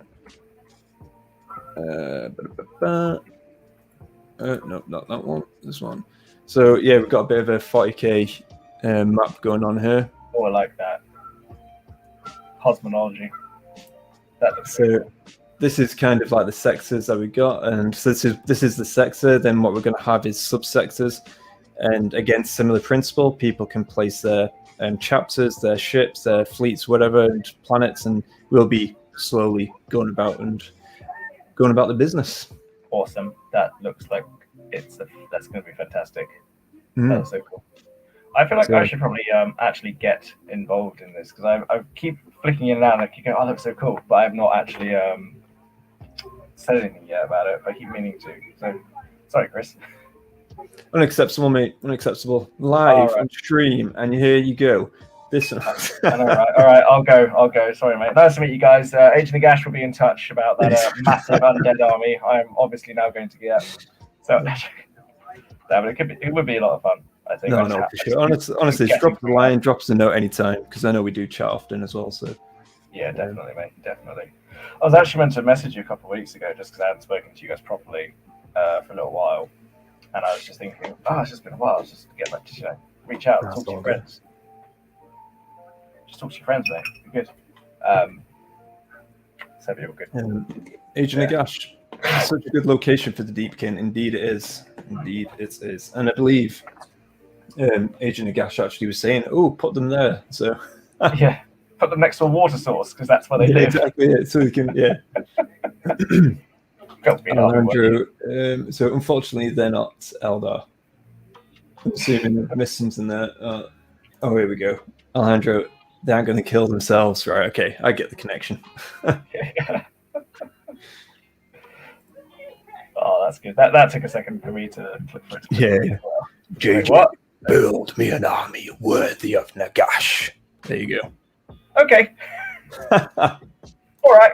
A: No, not that one, this one. So yeah, we've got a bit of a 40k map going on here.
B: Oh, I like that. Cosmology. That looks
A: so cool. This is kind of like the sectors that we got, and so this is the sector. Then what we're going to have is subsectors, and again, similar principle. People can place their chapters, their ships, their fleets, whatever, and planets, and we'll be slowly going about the business.
B: Awesome. That looks like that's going to be fantastic. That's so cool. I feel like I should probably actually get involved in this because I keep flicking in and out and I keep going, oh, that looks so cool, but I have not actually said anything yet about it, but I keep meaning to. So, sorry, Chris.
A: Unacceptable, mate. Unacceptable. Live on stream, and here you go. This one.
B: I know, right? All right, I'll go. Sorry, mate. Nice to meet you guys. Agent Nagash will be in touch about that massive undead army. I'm obviously now going to get. So, but it would be a lot of fun. I think.
A: No, for sure. Honestly, drop the line, drop us a note anytime, because I know we do chat often as well. So.
B: Yeah, definitely, mate. Definitely. I was actually meant to message you a couple of weeks ago, just because I hadn't spoken to you guys properly for a little while, and I was just thinking, it's just been a while. Just to get back to reach out and talk to your friends. Just talk to your friends, mate. Be good. So be all good.
A: Agent Nagash, such a good location for the Deepkin. Indeed, it is. Indeed, it is. And I believe Agent Nagash actually was saying, put them there. So
B: yeah, put them next to a water source because that's where they live.
A: Exactly. Yeah. So we can, Andrew, so unfortunately, they're not Eldar. I'm assuming I missed something there. Here we go. Alejandro, they aren't going to kill themselves, right? Okay, I get the connection.
B: Oh, that's good. That took a second for me to click for it.
A: Yeah.
B: JJ, what?
A: Build me an army worthy of Nagash. There you go.
B: Okay. All right.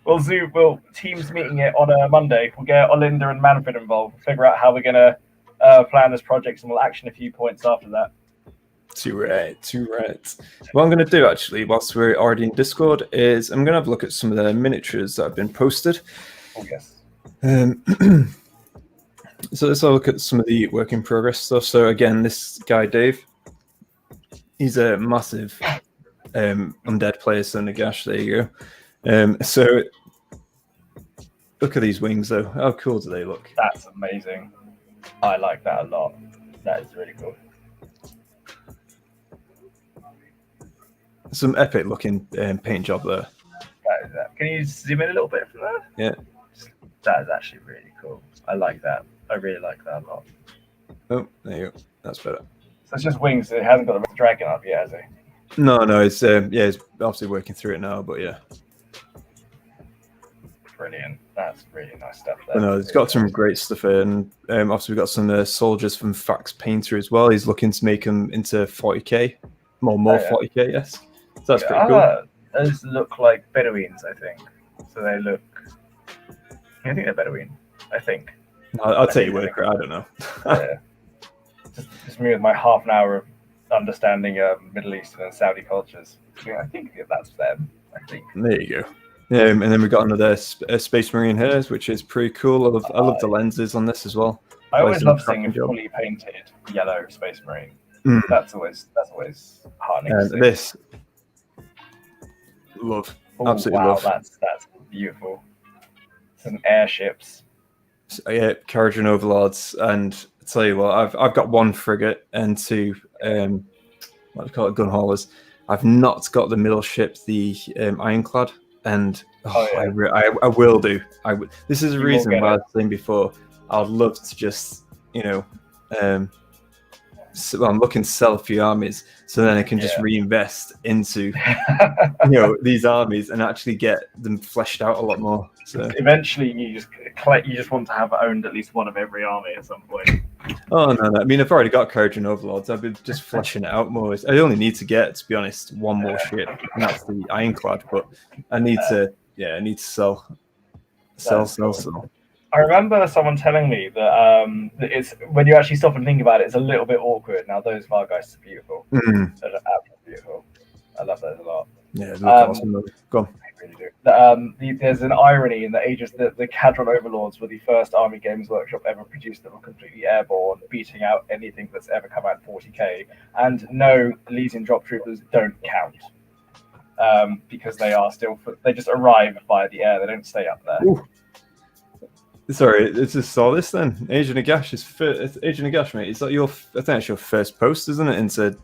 B: We'll Teams meeting it on a Monday. We'll get Olinda and Manfred involved. We'll figure out how we're gonna plan this project, and we'll action a few points after that.
A: Too right, too right. What I'm going to do actually, whilst we're already in Discord, is I'm going to have a look at some of the miniatures that have been posted.
B: Oh yes.
A: So let's have a look at some of the work in progress stuff. So again, this guy Dave, he's a massive undead player, so Nagash. There you go. So look at these wings, though. How cool do they look?
B: That's amazing. I like that a lot. That is really cool.
A: Some epic looking paint job there.
B: Can you zoom in a little bit from there?
A: Yeah.
B: That is actually really cool. I like that. I really like that a lot.
A: Oh, there you go. That's better.
B: So it's just wings. It hasn't got the dragon up yet, has it?
A: No, it's it's obviously working through it now, but yeah.
B: Brilliant. That's really nice stuff there.
A: But no, it's got some great stuff in. Obviously, we've got some soldiers from Fax Painter as well. He's looking to make them into 40k, more 40k, yes. So that's pretty cool.
B: Those look like Bedouins, I think. So they look. I think they're Bedouin. I think.
A: I'll take your word for it. I don't know.
B: Yeah. Just me with my half an hour of understanding Middle Eastern and Saudi cultures. I think that's them. I think.
A: There you go. And then we've got another Space Marine here, which is pretty cool. I love the lenses on this as well.
B: I always love seeing a fully painted yellow Space Marine. That's always heartening.
A: This love, absolutely love.
B: That's beautiful. Some airships.
A: So, yeah, Kharadron Overlords, and I tell you what, I've got one frigate and two what do you call it, gun haulers. I've not got the middle ship, the Ironclad, and I will do. This is a reason why I was saying before. I'd love to just I'm looking to sell a few armies, so then I can just reinvest into these armies and actually get them fleshed out a lot more. So
B: eventually, you just want to have owned at least one of every army at some point.
A: Oh no! I mean, I've already got Kharadron Overlords. I've been just fleshing it out more. I only need to get, to be honest, one more ship, and that's the Ironclad. But I need to sell.
B: I remember someone telling me that it's when you actually stop and think about it, it's a little bit awkward. Now those Vargheists are beautiful. They're absolutely beautiful. I love those a lot.
A: Yeah, they look awesome. Go on.
B: I really do. There's an irony in the ages that the Kharadron Overlords were the first Army Games Workshop ever produced that were completely airborne, beating out anything that's ever come out 40k. And no, Elysian Drop Troopers don't count because they just arrive via the air. They don't stay up there.
A: Ooh. Sorry, I just saw this then. Agent Nagash Agent Nagash, mate. Is that I think that's your first post, isn't it? Into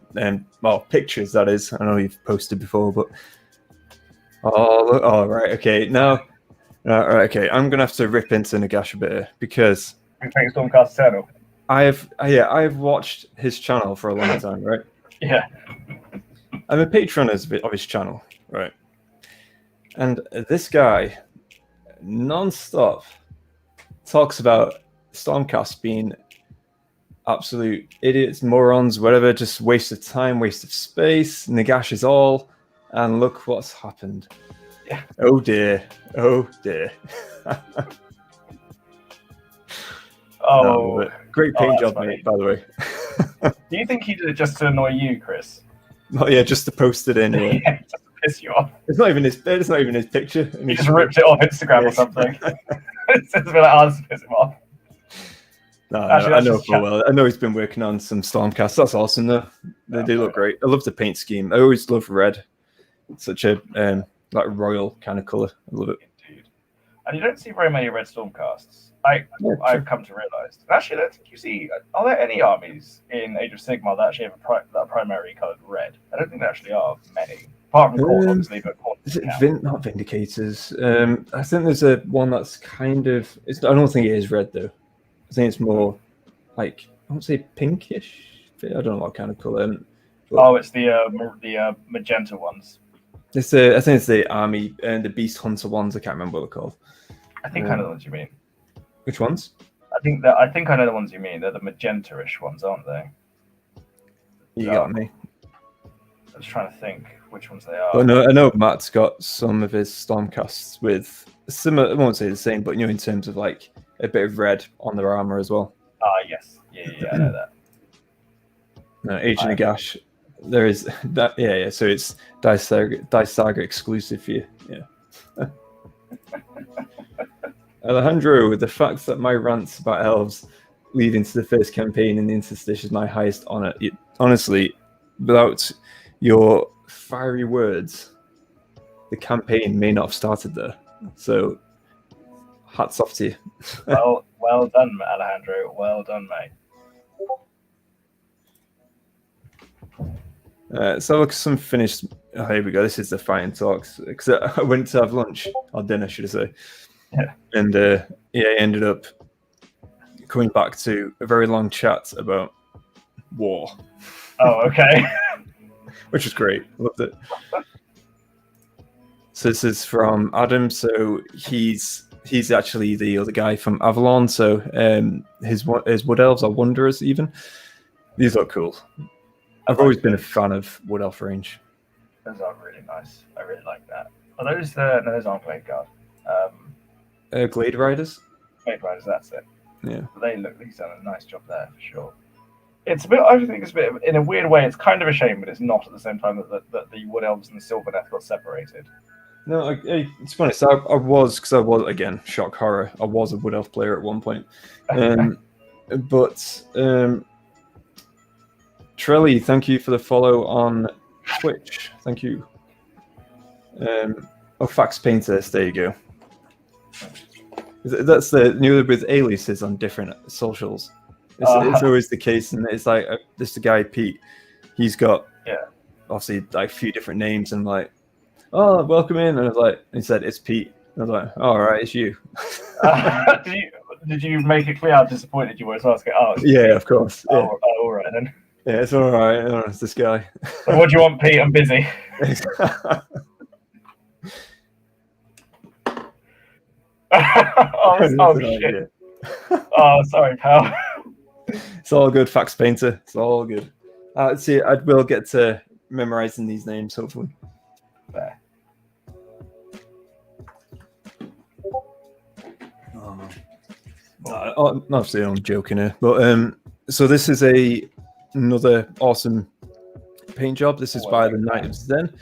A: pictures, that is. I know you've posted before, but right, okay. Now, okay. I'm gonna have to rip into Nagash a bit here because
B: Stormcast Eternal.
A: I have watched his channel for a long time, right?
B: Yeah.
A: I'm a patron of his channel, right? And this guy, non-stop, talks about Stormcast being absolute idiots, morons, whatever, just waste of time, waste of space. Nagash is all, and look what's happened.
B: Yeah.
A: Oh dear.
B: Oh,
A: great paint job, mate, by the way.
B: Do you think he did it just to annoy you, Chris?
A: Oh yeah, just to post it in.
B: Yeah, just to piss you off.
A: It's not even his picture.
B: He just ripped it off Instagram or something. It's just been like, to piss him off.
A: No, I know full well. I know he's been working on some Stormcast. That's awesome, though. They do look great. I love the paint scheme. I always love red. It's such a royal kind of color. I love it.
B: Indeed. And you don't see very many red Stormcasts. I've come to realize. Actually, I don't think you see. Are there any armies in Age of Sigmar that actually have that primary colored red? I don't think there actually are many. Apart from Khorne, obviously, but Khorne
A: is it not Vindicators? I think there's one that's kind of. I don't think it is red though. I think it's more like, I won't say pinkish. I don't know what kind of color.
B: It's the magenta ones.
A: I think it's the army and the Beast Hunter ones. I can't remember what they're called.
B: I think I know the ones you mean.
A: Which ones?
B: I think I know the ones you mean. They're the magenta-ish ones, aren't they?
A: You got me.
B: I was trying to think which ones they are.
A: But no, I know Matt's got some of his Stormcasts with similar. I won't say the same, but in terms of like a bit of red on their armor as well.
B: Yes, yeah, I know that.
A: Agent Nagash there is that. Yeah. So it's Dice Saga exclusive for you. Yeah. Alejandro, the fact that my rants about elves lead into the first campaign in the interstitial is my highest honor. Honestly, without your fiery words, the campaign may not have started there. So, hats off to you.
B: well done, Alejandro. Well done, mate.
A: So look, some finished. Oh, here we go. This is the fighting talks. Because I went to have lunch or dinner, should I say?
B: Yeah.
A: And ended up coming back to a very long chat about war.
B: Oh, okay.
A: Which was great. Loved it. So this is from Adam. So he's actually the other guy from Avalon. So his wood elves are wanderers. Even these look cool. I've always been a fan of wood elf range.
B: Those are really nice. I really like that. Are those no, those aren't Glade Guard.
A: Glade Riders.
B: Glade Riders, that's it.
A: Yeah.
B: He's done a nice job there for sure. It's a bit. I think it's a bit. In a weird way, it's kind of a shame, but it's not at the same time that the Wood Elves and the Sylvaneth got separated.
A: No, to be honest, I was again shock horror. I was a Wood Elf player at one point, but Trelly, thank you for the follow on Twitch. Thank you. Fax Painter, there you go. That's the new with aliases on different socials. It's always the case, and it's like this guy Pete. He's got obviously like a few different names, and like, oh, welcome in, and I was like, he said it's Pete. And I was like, all right, it's you.
B: Did you make it clear how disappointed you were to ask it? Oh,
A: yeah, of course. Yeah.
B: All right then.
A: Yeah, it's all right. Oh, it's this guy.
B: So what do you want, Pete? I'm busy. Oh shit. Oh, sorry, pal.
A: It's all good, Fax Painter. It's all good. See, I will get to memorizing these names, hopefully.
B: There.
A: Obviously, I'm joking here, but so this is another awesome paint job. This is by the Knight of Zen.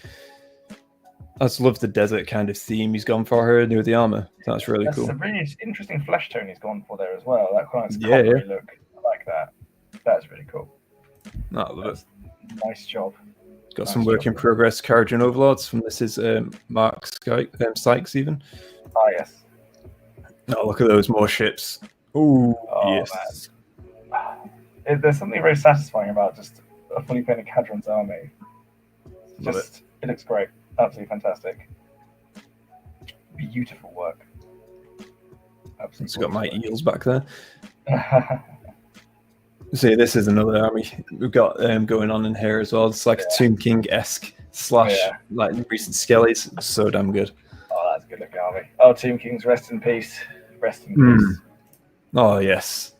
A: I just love the desert kind of theme he's gone for her near the armor. That's really cool.
B: It's a really interesting flesh tone he's gone for there as well. That kind of look. I like that. That's really cool.
A: I love it.
B: Nice job.
A: Got some work in progress. Carriage and Overlords from this is Mark Sykes even.
B: Oh yes.
A: Oh, look at those more ships. Ooh, yes.
B: Man. There's something very satisfying about just a fully painted Cadron's army. It looks great. Absolutely fantastic. Beautiful work. Absolutely.
A: It's got my eels back there. See, this is another army we've got going on in here as well. It's like a Tomb King-esque slash like recent skellies. So damn good.
B: Oh, that's a good looking army. Oh, Tomb Kings, rest in peace. Rest in peace.
A: Oh yes.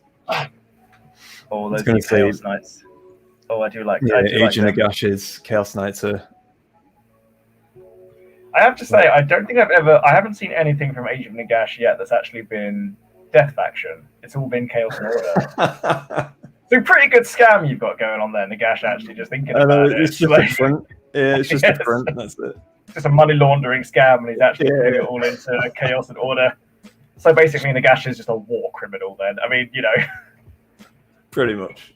B: Oh, those Chaos Knights. Oh, I do like that.
A: Yeah, Age of Nagash's Chaos Knights are.
B: I have to say, I haven't seen anything from Age of Nagash yet that's actually been Death Faction. It's all been Chaos and Order. It's a pretty good scam you've got going on there, Nagash, actually, just thinking about it.
A: It's just different. Yeah, it's just different. That's it.
B: It's just a money laundering scam, and he's actually putting it all into Chaos and Order. So basically, Nagash is just a war criminal then. I mean,
A: Pretty much.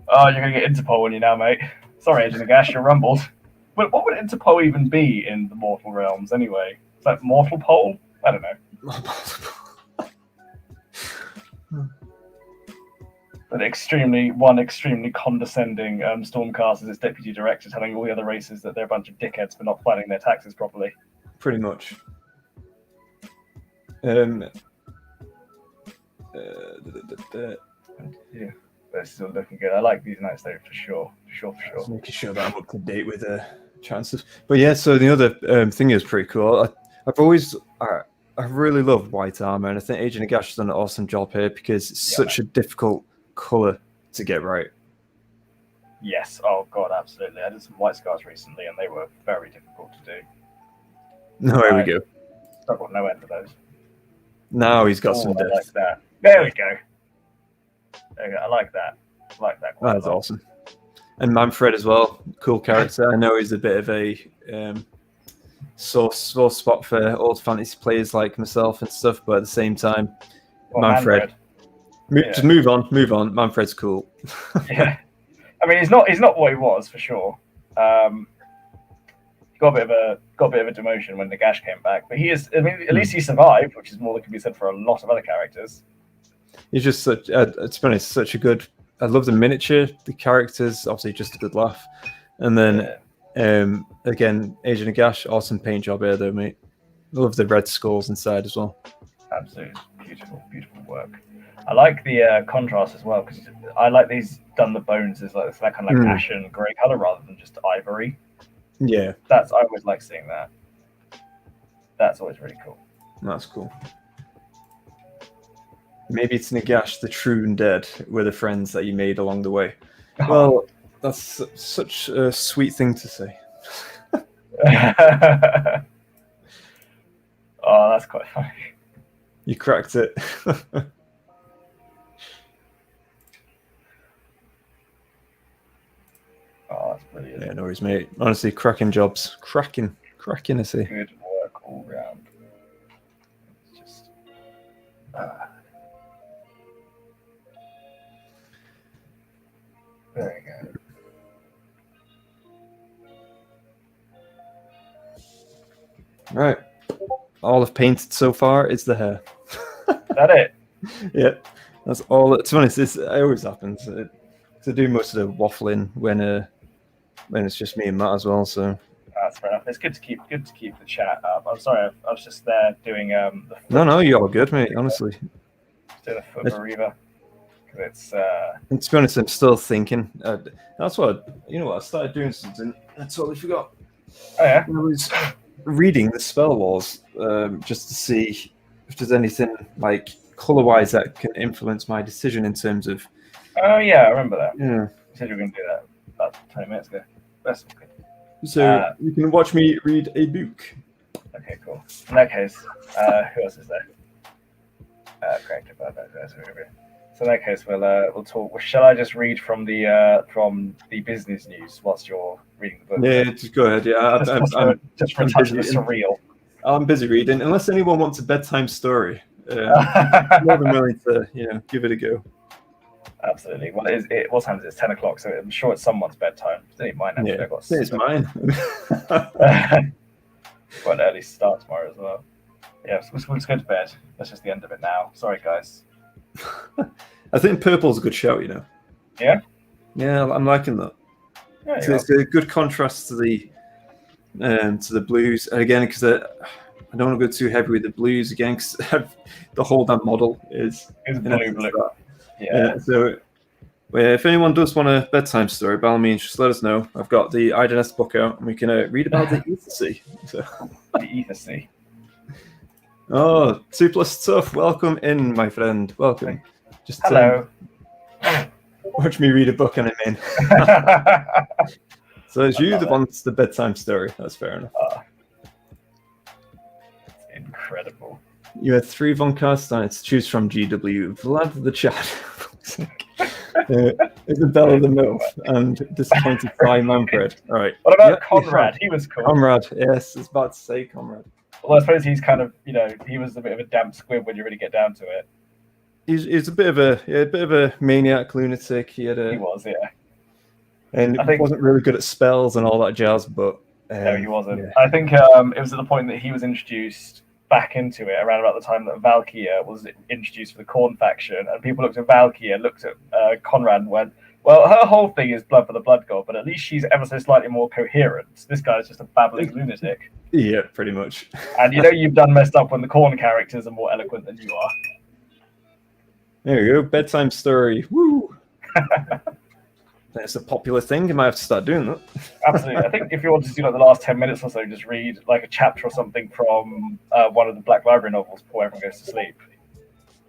B: Oh, you're going to get Interpol on you now, mate. Sorry, Age of Nagash, you're rumbled. But what would Interpol even be in the Mortal Realms anyway? Is that Mortal Pole? I don't know. An extremely condescending Stormcast as its deputy director telling all the other races that they're a bunch of dickheads for not filing their taxes properly.
A: Pretty much.
B: Yeah, this is all looking good. I like these nights though, for sure.
A: Just making sure that I'm up to date with chances. But yeah, so the other thing is pretty cool. I really love white armor, and I think Age of Nagash has done an awesome job here because it's such a difficult color to get right.
B: Yes. Oh god, absolutely. I did some white scars recently, and they were very difficult to do.
A: No, here we go.
B: I've got no end of those.
A: Now he's got some depth.
B: I like that. There we go. I like that.
A: That's awesome. And Manfred as well, cool character. I know he's a bit of a sore spot for old fantasy players like myself and stuff, but at the same time, Manfred. Just move on. Manfred's cool.
B: Yeah, I mean, he's not what he was for sure. Got a bit of a demotion when Nagash came back, but he is. I mean, at least he survived, which is more than can be said for a lot of other characters.
A: He's just such. To be honest, such a good. I love the miniature. The characters, obviously, just a good laugh. And then again, Agent Nagash, awesome paint job here, though, mate. I love the red skulls inside as well.
B: Absolutely beautiful work. I like the contrast as well, because I like these done the bones as like that kind of like ashen grey color rather than just ivory.
A: Yeah,
B: I always like seeing that. That's always really cool.
A: That's cool. Maybe it's Nagash, the true and dead, were the friends that you made along the way. Well, that's such a sweet thing to say.
B: Oh, that's quite funny.
A: You cracked it.
B: Oh, that's brilliant.
A: Yeah, no worries, mate. Honestly, cracking jobs. Cracking, I see.
B: Good work all round. It's just... There we go.
A: Right. All I've painted so far is the hair.
B: Is that it?
A: Yeah, that's all. To be honest, it always happens. To do most of the waffling when it's just me and Matt as well. So
B: that's fair enough. It's good to keep the chat up. I'm sorry, I was just there doing the.
A: No, you're all good, mate. Honestly,
B: doing a foot Mariva. It's.
A: And to be honest, I'm still thinking. That's what I started doing something. I totally forgot.
B: Oh yeah.
A: I was reading the spell walls just to see if there's anything like color-wise that can influence my decision in terms of.
B: Oh yeah, I remember that.
A: Yeah.
B: You said you were going to do that about 20 minutes ago. That's good.
A: So you can watch me read a book.
B: Okay, cool. In that case, who else is there? Character. So in that case, we'll talk. Shall I just read from the business news whilst you're reading the book?
A: Yeah, just go ahead. Yeah,
B: just for a touch of the surreal.
A: I'm busy reading. Unless anyone wants a bedtime story, I'm more than willing to give it a go.
B: Absolutely. Well, what time is it? It's 10 o'clock, so I'm sure it's someone's bedtime. It's only mine.
A: Yeah, it's mine.
B: Got an early start tomorrow as well. Yeah, we'll just go to bed. That's just the end of it now. Sorry, guys.
A: I think purple's a good shout,
B: Yeah?
A: Yeah, I'm liking that.
B: Yeah,
A: it's a good contrast to the blues. And again, because I don't want to go too heavy with the blues again, because the whole damn model is
B: blue.
A: Yeah. So, if anyone does want a bedtime story, by all means, just let us know. I've got the Idoness book out, and we can read about the Ether Sea. So.
B: The Ether Sea.
A: Oh, 2+ Tough. Welcome in, my friend. Welcome. Just
B: hello.
A: Watch me read a book and I'm in. So it's you that wants the bedtime story. That's fair enough.
B: Incredible.
A: You had 3 Von Carstein to choose from. GW, Vlad the Chad, Isabella the MILF, and Disappointed by Manfred. All right.
B: What about Conrad? He was cool.
A: Conrad, yes, I was about to say Conrad.
B: Well, I suppose he's kind of, he was a bit of a damp squib when you really get down to it.
A: He's a bit of a maniac lunatic. He
B: was, yeah.
A: And he wasn't really good at spells and all that jazz, but
B: no, he wasn't.
A: Yeah.
B: I think it was at the point that he was introduced back into it around about the time that Valkyria was introduced for the Khorne faction, and people looked at Valkyria, looked at Conrad and went, well, her whole thing is blood for the blood god, but at least she's ever so slightly more coherent. This guy is just a babbling lunatic.
A: Yeah, pretty much.
B: And you've done messed up when the Khorne characters are more eloquent than you are.
A: There you go, bedtime story. Woo! That's a popular thing. You might have to start doing that.
B: Absolutely. I think if you want to do the last 10 minutes or so, just read a chapter or something from one of the Black Library novels before everyone goes to sleep.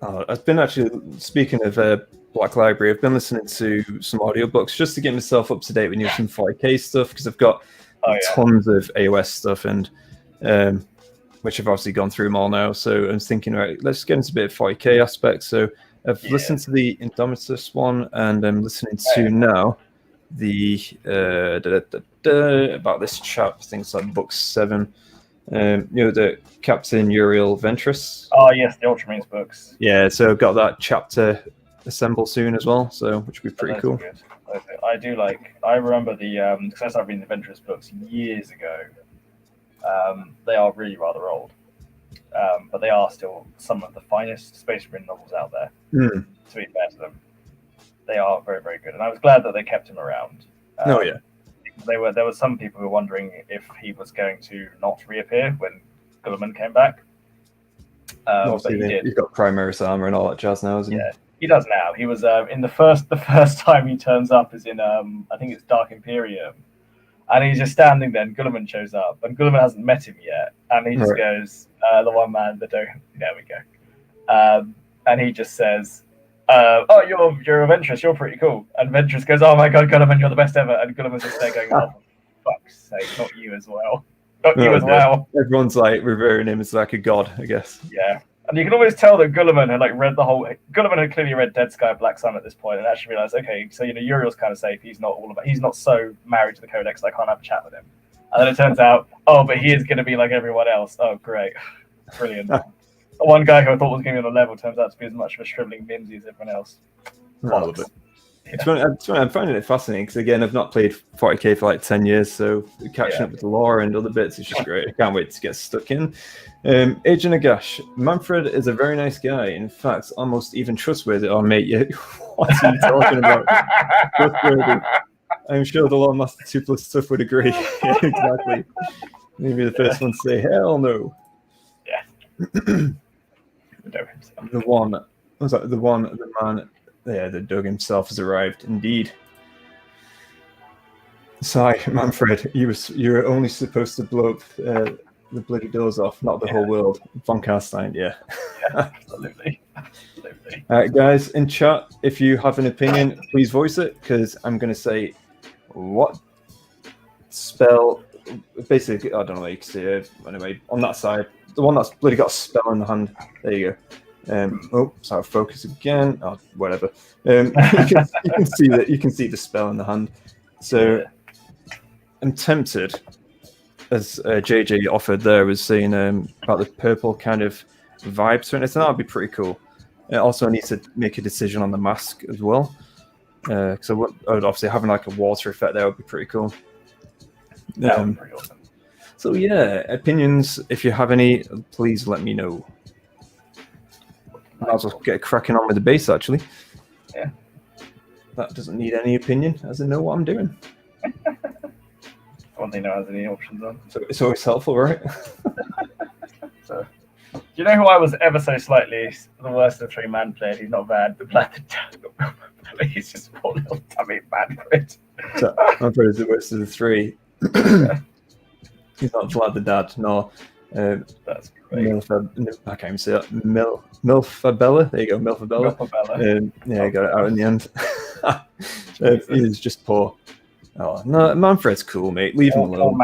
A: I've been actually, speaking of Black Library, I've been listening to some audiobooks just to get myself up to date with some 40K stuff, because I've got tons of AOS stuff, and which I've obviously gone through them all now. So I'm thinking, right, let's get into a bit of 40K aspects. So I've listened to the Indomitus one, and I'm listening to now the about this chap. I think it's like book 7. The Captain Uriel Ventress.
B: Oh yes, the Ultramarines books.
A: Yeah, so got that chapter assemble soon as well, so which would be pretty cool.
B: Good. I do like. I remember the because I started reading the Ventress books years ago. They are really rather old, but they are still some of the finest Space Marine novels out there.
A: Mm.
B: To be fair to them, they are very, very good, and I was glad that they kept him around.
A: Oh yeah.
B: There were some people who were wondering if he was going to not reappear when Guilliman came back. But he did.
A: He's got Primaris armor and all that jazz now, isn't he?
B: Yeah, he does now. He was in the first time he turns up is in I think it's Dark Imperium, and he's just standing there. And Guilliman shows up, and Guilliman hasn't met him yet, and he just goes, "The one man that don't." There we go. And he just says, "Oh, you're a Ventress. You're pretty cool." And Ventress goes, "Oh my God, Guilliman, you're the best ever." And Guilliman's just there going, "Oh, for fuck's sake, not you as well, not you as well."
A: Everyone's like revering him as like a god, I guess.
B: Yeah, and you can always tell that Guilliman had like read the whole. Guilliman had clearly read Dead Sky, Black Sun at this point, and actually realized, okay, so Uriel's kind of safe. He's not so married to the Codex that I can't have a chat with him. And then it turns out, oh, but he is going to be like everyone else. Oh, great, brilliant. One guy who I thought was going to be on a level turns out to be as much of a shriveling mimsy as everyone else.
A: I love it. Yeah. I'm finding it fascinating because, again, I've not played 40k for like 10 years, so catching up with the lore and other bits is just great. I can't wait to get stuck in. Agent Nagash, Manfred is a very nice guy. In fact, almost even trustworthy. Oh, mate, what are you talking about? Trustworthy. I'm sure the Lore Master 2+ stuff would agree. Yeah, exactly. Maybe the first one to say, hell no.
B: Yeah.
A: The man that dug himself has arrived. Indeed. Sorry, Manfred, you were only supposed to blow up the bloody doors off, not the whole world. Von Carstein, yeah.
B: Yeah, absolutely.
A: All right, guys, in chat, if you have an opinion, please voice it, because I'm going to say, what spell, basically, I don't know how you can see it, anyway, on that side, the one that's bloody got a spell in the hand, there you go. Sorry, focus again. Oh, whatever. You can see the spell in the hand. So I'm tempted, as JJ offered there, was saying about the purple kind of vibe to it. So that would be pretty cool. Also, I need to make a decision on the mask as well. Because I would obviously having like a water effect there would be pretty cool.
B: That would be pretty awesome.
A: So yeah, opinions. If you have any, please let me know. I'll just get cracking on with the base, actually.
B: Yeah.
A: That doesn't need any opinion, as I know what I'm doing.
B: One thing that has any options on.
A: So it's always helpful, right?
B: So, do you know who I was ever so slightly the worst of the 3-man played? He's not bad, but he's just poor little dummy Manfred.
A: So Manfred is the worst of the 3. He's not Vlad the Dad, nor
B: that's great.
A: I can't even say that. Milfabella. There you go, Milfabella. Yeah, I got it out in the end. He's just poor. Oh no, Manfred's cool, mate. Leave him alone.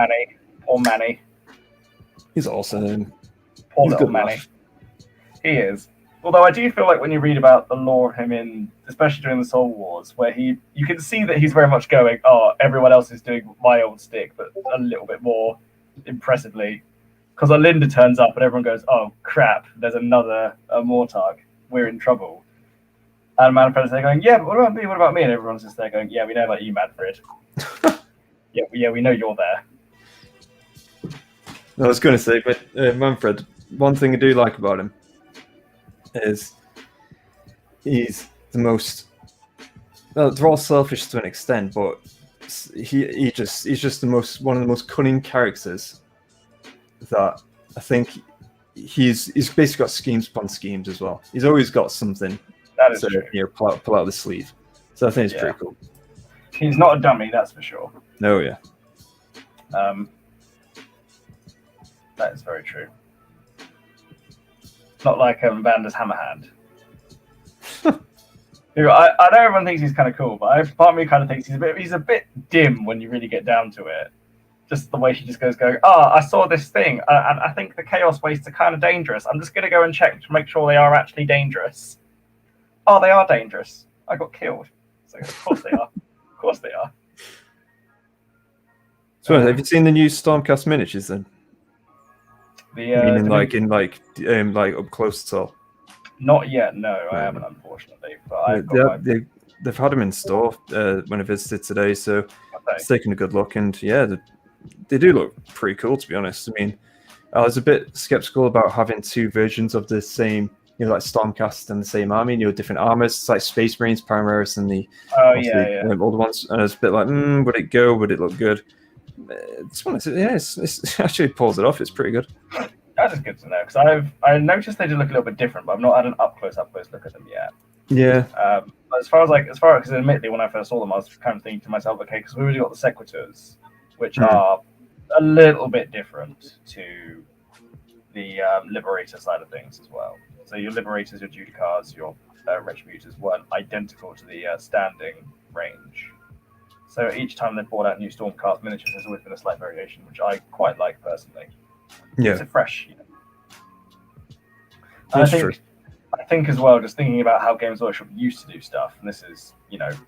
B: Poor Manny.
A: He's awesome.
B: Poor little Manny. He is. Although I do feel like when you read about the lore of him especially during the Soul Wars, where you can see that he's very much going, oh, everyone else is doing my old stick, but a little bit more impressively. Because Alinda turns up and everyone goes, oh crap, there's another Mortarch. We're in trouble. And Manfred's there going, yeah, but what about me? What about me? And everyone's just there going, yeah, we know about you, Manfred. yeah, we know you're there.
A: I was going to say, but Manfred, one thing I do like about him is he's the most. Well, they're all selfish to an extent, but he's just one of the most cunning characters. That I think he's basically got schemes upon schemes as well. He's always got something to pull out the sleeve. So I think it's pretty cool.
B: He's not a dummy, that's for sure.
A: No, yeah.
B: That is very true. Not like Vander's Hammerhand. I know everyone thinks he's kind of cool, but part of me kind of thinks he's a bit dim when you really get down to it. Just the way she just going, I saw this thing, and I think the Chaos Wastes are kind of dangerous. I'm just going to go and check to make sure they are actually dangerous. Oh, they are dangerous. I got killed. So of course they are. Of course they are.
A: So, have you seen the new Stormcast miniatures then? Meaning, like up close at all?
B: Not yet. No, I haven't, unfortunately. But I've got
A: they've had them in store when I visited today, so it's taken a good look, and yeah, they do look pretty cool, to be honest. I mean, I was a bit skeptical about having two versions of the same, like Stormcast and the same army, different armors. It's like Space Marines, Primaris, and the older ones. And I was a bit like, would it go? Would it look good? It actually pulls it off. It's pretty good.
B: That is good to know, because I noticed they do look a little bit different, but I've not had an up close look at them yet.
A: Yeah.
B: Because admittedly, when I first saw them, I was kind of thinking to myself, okay, because we already got the Sequitors, which are a little bit different to the Liberator side of things as well. So your Liberators, your Judicars, your Retributors weren't identical to the standing range. So each time they brought out new Stormcast miniatures, there's always been a slight variation, which I quite like personally.
A: Yeah.
B: It's fresh.
A: That's true.
B: I think as well, just thinking about how Games Workshop used to do stuff, and this is,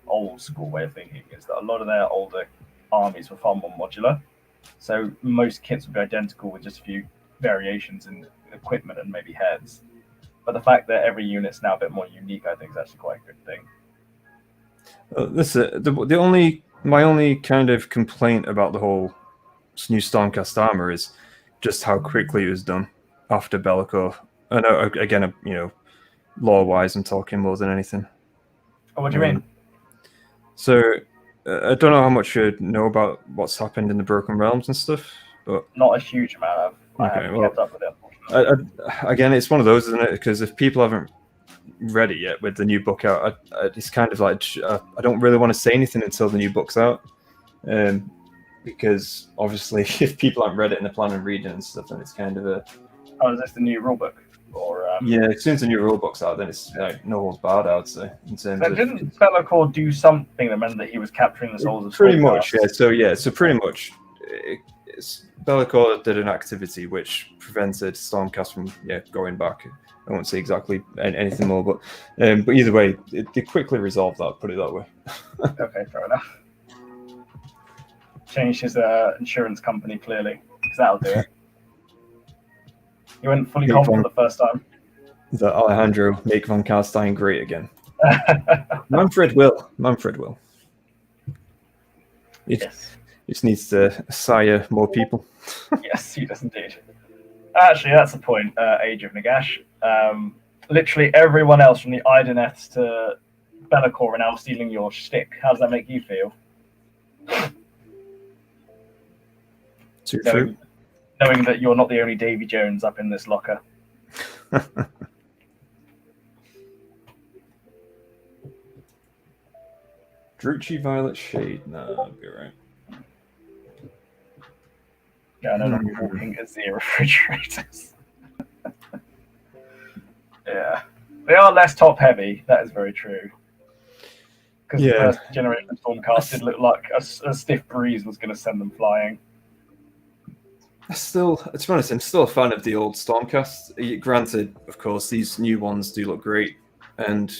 B: old school way of thinking, is that a lot of their older armies were far more modular. So most kits would be identical with just a few variations in equipment and maybe heads. But the fact that every unit's now a bit more unique, I think, is actually quite a good thing. My only kind of complaint about the whole new Stormcast armor is just how quickly it was done after Be'lakor. I know, again, lore-wise, I'm talking more than anything. Oh, what do you mean?
A: So, I don't know how much you know about what's happened in the Broken Realms and stuff, but
B: not a huge amount. I haven't kept up with it.
A: Again, it's one of those, isn't it? Because if people haven't read it yet with the new book out, it's kind of like I don't really want to say anything until the new book's out, because obviously, if people haven't read it and they're planning on reading and stuff, then it's kind of a.
B: Oh, is this the new rulebook? Or
A: yeah, as soon as the new rulebook's out, then it's like no holds barred, I would say. In terms
B: of, didn't Be'lakor do something that meant that he was capturing the souls of
A: pretty much, yeah. So pretty much, Be'lakor did an activity which prevented Stormcast from going back. I won't say exactly anything more, but either way, they quickly resolved that. Put it that way.
B: Okay, fair enough. Changed his insurance company clearly, because that'll do it. He went fully comp for the first time.
A: That Alejandro make Von Carstein great again. Manfred will. He just needs to sire more people.
B: Yes, he does indeed. Actually, that's the point. Age of Nagash. Literally everyone else from the Idoneths to Be'lakor are now stealing your shtick. How does that make you feel?
A: True.
B: Knowing that you're not the only Davy Jones up in this locker.
A: Druchii Violet Shade. No, that'll be right.
B: Yeah, I know I'm walking as the refrigerators. Yeah. They are less top heavy, that is very true. Because the first generation of Stormcast did look like a stiff breeze was going to send them flying.
A: To be honest, I'm still a fan of the old Stormcast. Granted, of course, these new ones do look great, and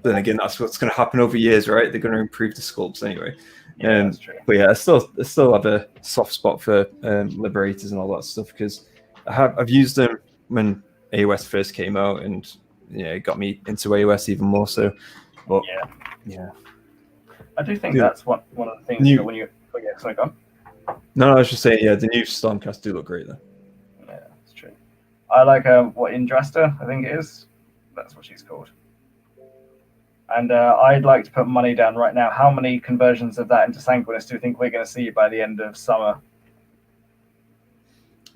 A: then again, that's what's going to happen over years, right? They're going to improve the sculpts anyway.
B: Yeah, that's true.
A: But yeah, I still have a soft spot for Liberators and all that stuff, because I've used them when AOS first came out, and it got me into AOS even more so. But yeah,
B: I do think that's one of the things when you sorry, go on.
A: No, I was just saying, the new Stormcast do look great though.
B: Yeah, that's true. I like Indrasta, I think it is. That's what she's called. And I'd like to put money down right now. How many conversions of that into Sanguinis do you think we're going to see by the end of summer?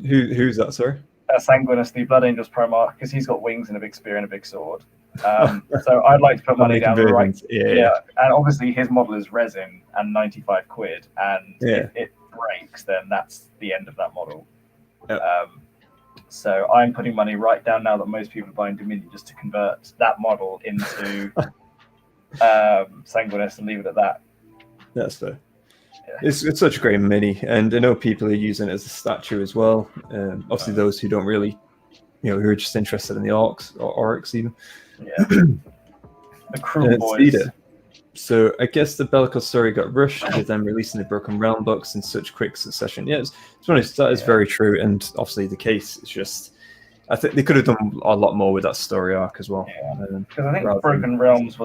A: Who's that, sorry?
B: Sanguinis, the Blood Angels Primarch, because he's got wings and a big spear and a big sword. So I'd like to put money down right. Yeah, and obviously his model is resin and 95 quid, and if it breaks, then that's the end of that model. So I'm putting money right down now that most people are buying Dominion just to convert that model into Sanguinis and leave it at that.
A: That's fair. It's such a great mini, and I know people are using it as a statue as well. Obviously, those who don't really, who are just interested in the orcs or oryx even.
B: Yeah. The crew boys.
A: So I guess the Bellicose story got rushed with them releasing the Broken Realm books in such quick succession. Yeah, to be honest, that is very true, and obviously the case is just. I think they could have done a lot more with that story arc as well.
B: Yeah, because I think Broken Realms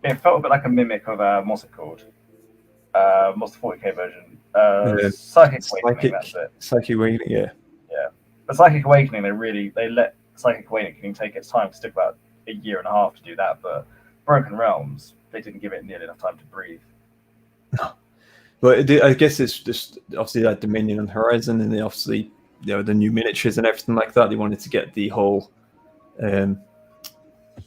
B: it felt a bit like a mimic of what's it called? What's the 40k version? Psychic Awakening. That's it.
A: Psychic Awakening, yeah.
B: Yeah, the Psychic Awakening. They let Psychic Awakening take its time. It took about a year and a half to do that, but Broken Realms, they didn't give it nearly enough time to breathe.
A: No, but I guess it's just obviously that Dominion on the horizon, and they obviously the new miniatures and everything like that. They wanted to get the whole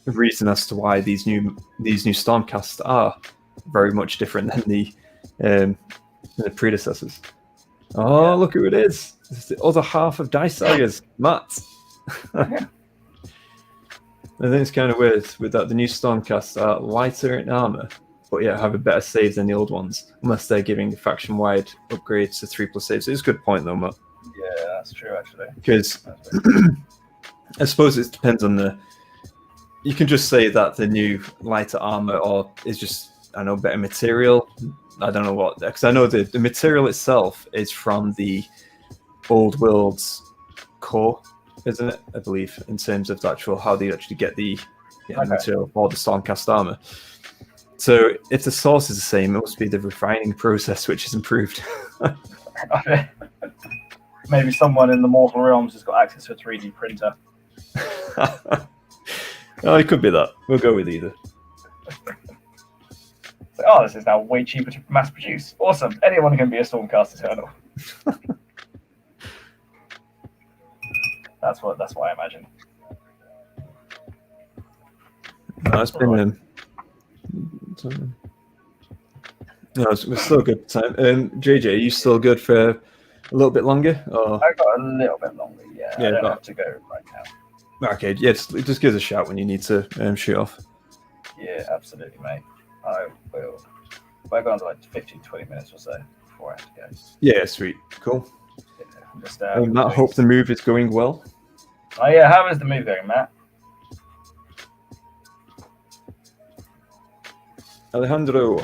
A: reason as to why these new Stormcasts are very much different than the predecessors. Oh, yeah. Look who it is! It's the other half of Dice Sagas, Matt.
B: Yeah.
A: I think it's kind of weird with that. The new Stormcasts are lighter in armor, but yeah, have a better save than the old ones, unless they're giving faction-wide upgrades to 3+ saves. It's a good point, though, Matt.
B: Yeah, that's true, actually.
A: Because I suppose it depends on the. You can just say that the new lighter armor or is just better material. I don't know what, because I know the material itself is from the Old World's core, isn't it? I believe in terms of the actual how they actually get the material for the Stormcast armor. So if the source is the same, it must be the refining process which is improved.
B: Maybe someone in the Mortal Realms has got access to a 3D printer.
A: Oh, it could be that. We'll go with either.
B: So, this is now way cheaper to mass produce. Awesome. Anyone can be a Stormcast Eternal. That's what I imagine.
A: No, it's been we're still good time. JJ, are you still good for a little bit longer? Or?
B: I've got a little bit longer, yeah. I don't have to go right now.
A: Okay, yeah, just give us a shout when you need to shoot off.
B: Yeah, absolutely, mate. I will. I've gone to like 15, 20 minutes or so before I have to go.
A: Yeah, sweet. Cool.
B: Yeah, just,
A: Matt, hope the move is going well.
B: Oh, yeah, how is the move going, Matt?
A: Alejandro,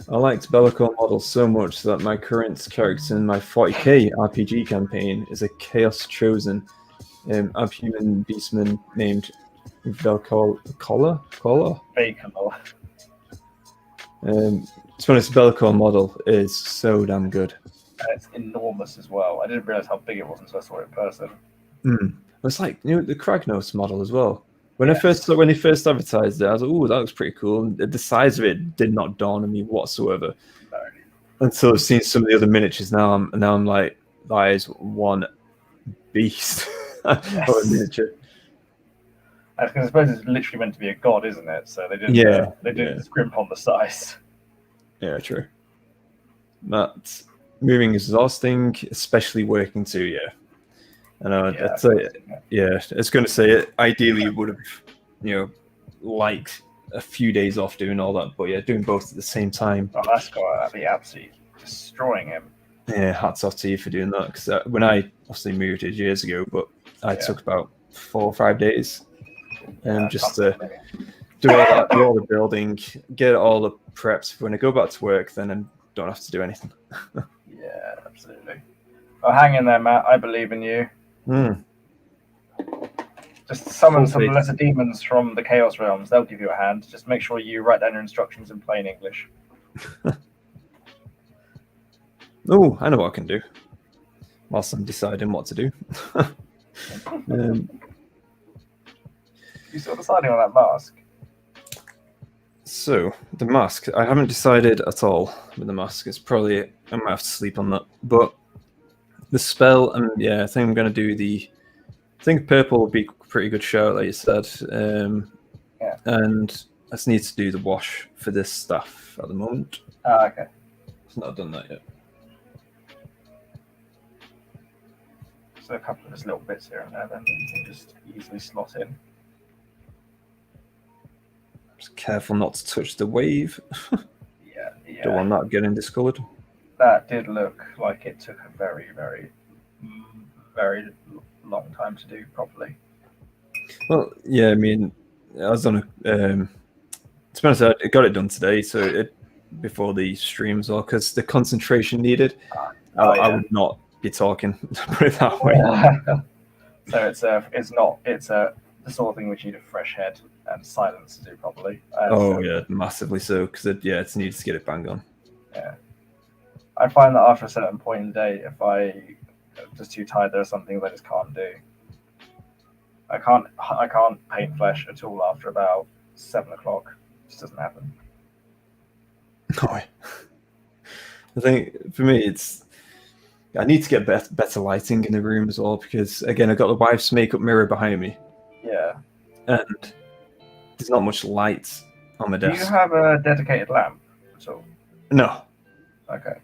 A: I liked Bellicose model so much that my current character in my 40k RPG campaign is a Chaos Chosen abhuman beastman named Velcola.
B: Baconor.
A: To be honest, Bellicose model is so damn good.
B: And it's enormous as well. I didn't realize how big it was until I saw it in person.
A: It's like the Kragnos model as well. When they first advertised it, I was like, "Ooh, that looks pretty cool." And the size of it did not dawn on me whatsoever.
B: No.
A: Until I've seen some of the other miniatures now, I'm like, that is one beast of a miniature.
B: Because I suppose it's literally meant to be a god, isn't it? So they didn't scrimp on the size.
A: Yeah, true. That moving is exhausting, especially working too. Yeah. I know. It's going to say it. Ideally, would have, liked a few days off doing all that, but yeah, doing both at the same time.
B: Oh, that's got to be absolutely destroying him.
A: Yeah, hats off to you for doing that. Because when I obviously moved it years ago, but I took about 4 or 5 days, just to do all that, do all the building, get all the preps. When I go back to work, then I don't have to do anything.
B: Yeah, absolutely. Oh, hang in there, Matt. I believe in you. Just summon some lesser demons from the Chaos Realms. They'll give you a hand. Just make sure you write down your instructions in plain English.
A: Oh, I know what I can do. Whilst I'm deciding what to do.
B: You still deciding on that mask?
A: So, the mask. I haven't decided at all with the mask. It's probably... I might have to sleep on that. But the spell, I think I'm going to do the... I think purple would be a pretty good shout, like you said. And I just need to do the wash for this stuff at the moment.
B: Ah, okay.
A: I've not done that yet.
B: So a couple of just little bits here and there, then you can just easily slot in.
A: Just careful not to touch the wave.
B: Yeah.
A: Don't want that getting discoloured.
B: That did look like it took a very, very, very long time to do properly.
A: Well, yeah, I was on To be honest, I got it done today, so before the stream as well, because the concentration needed, I would not be talking. Put it that way.
B: So it's the sort of thing which you need a fresh head and silence to do properly.
A: Yeah, massively so, because it's needed to get it bang on.
B: Yeah, I find that after a certain point in the day, if I just too tired, there are some things I just can't do. I can't paint flesh at all after about 7 o'clock. It just doesn't happen.
A: No way. I think for me, I need to get better lighting in the room as well, because again, I've got the wife's makeup mirror behind me.
B: Yeah.
A: And there's not much light on the desk.
B: Do you have a dedicated lamp at all?
A: No.
B: Okay.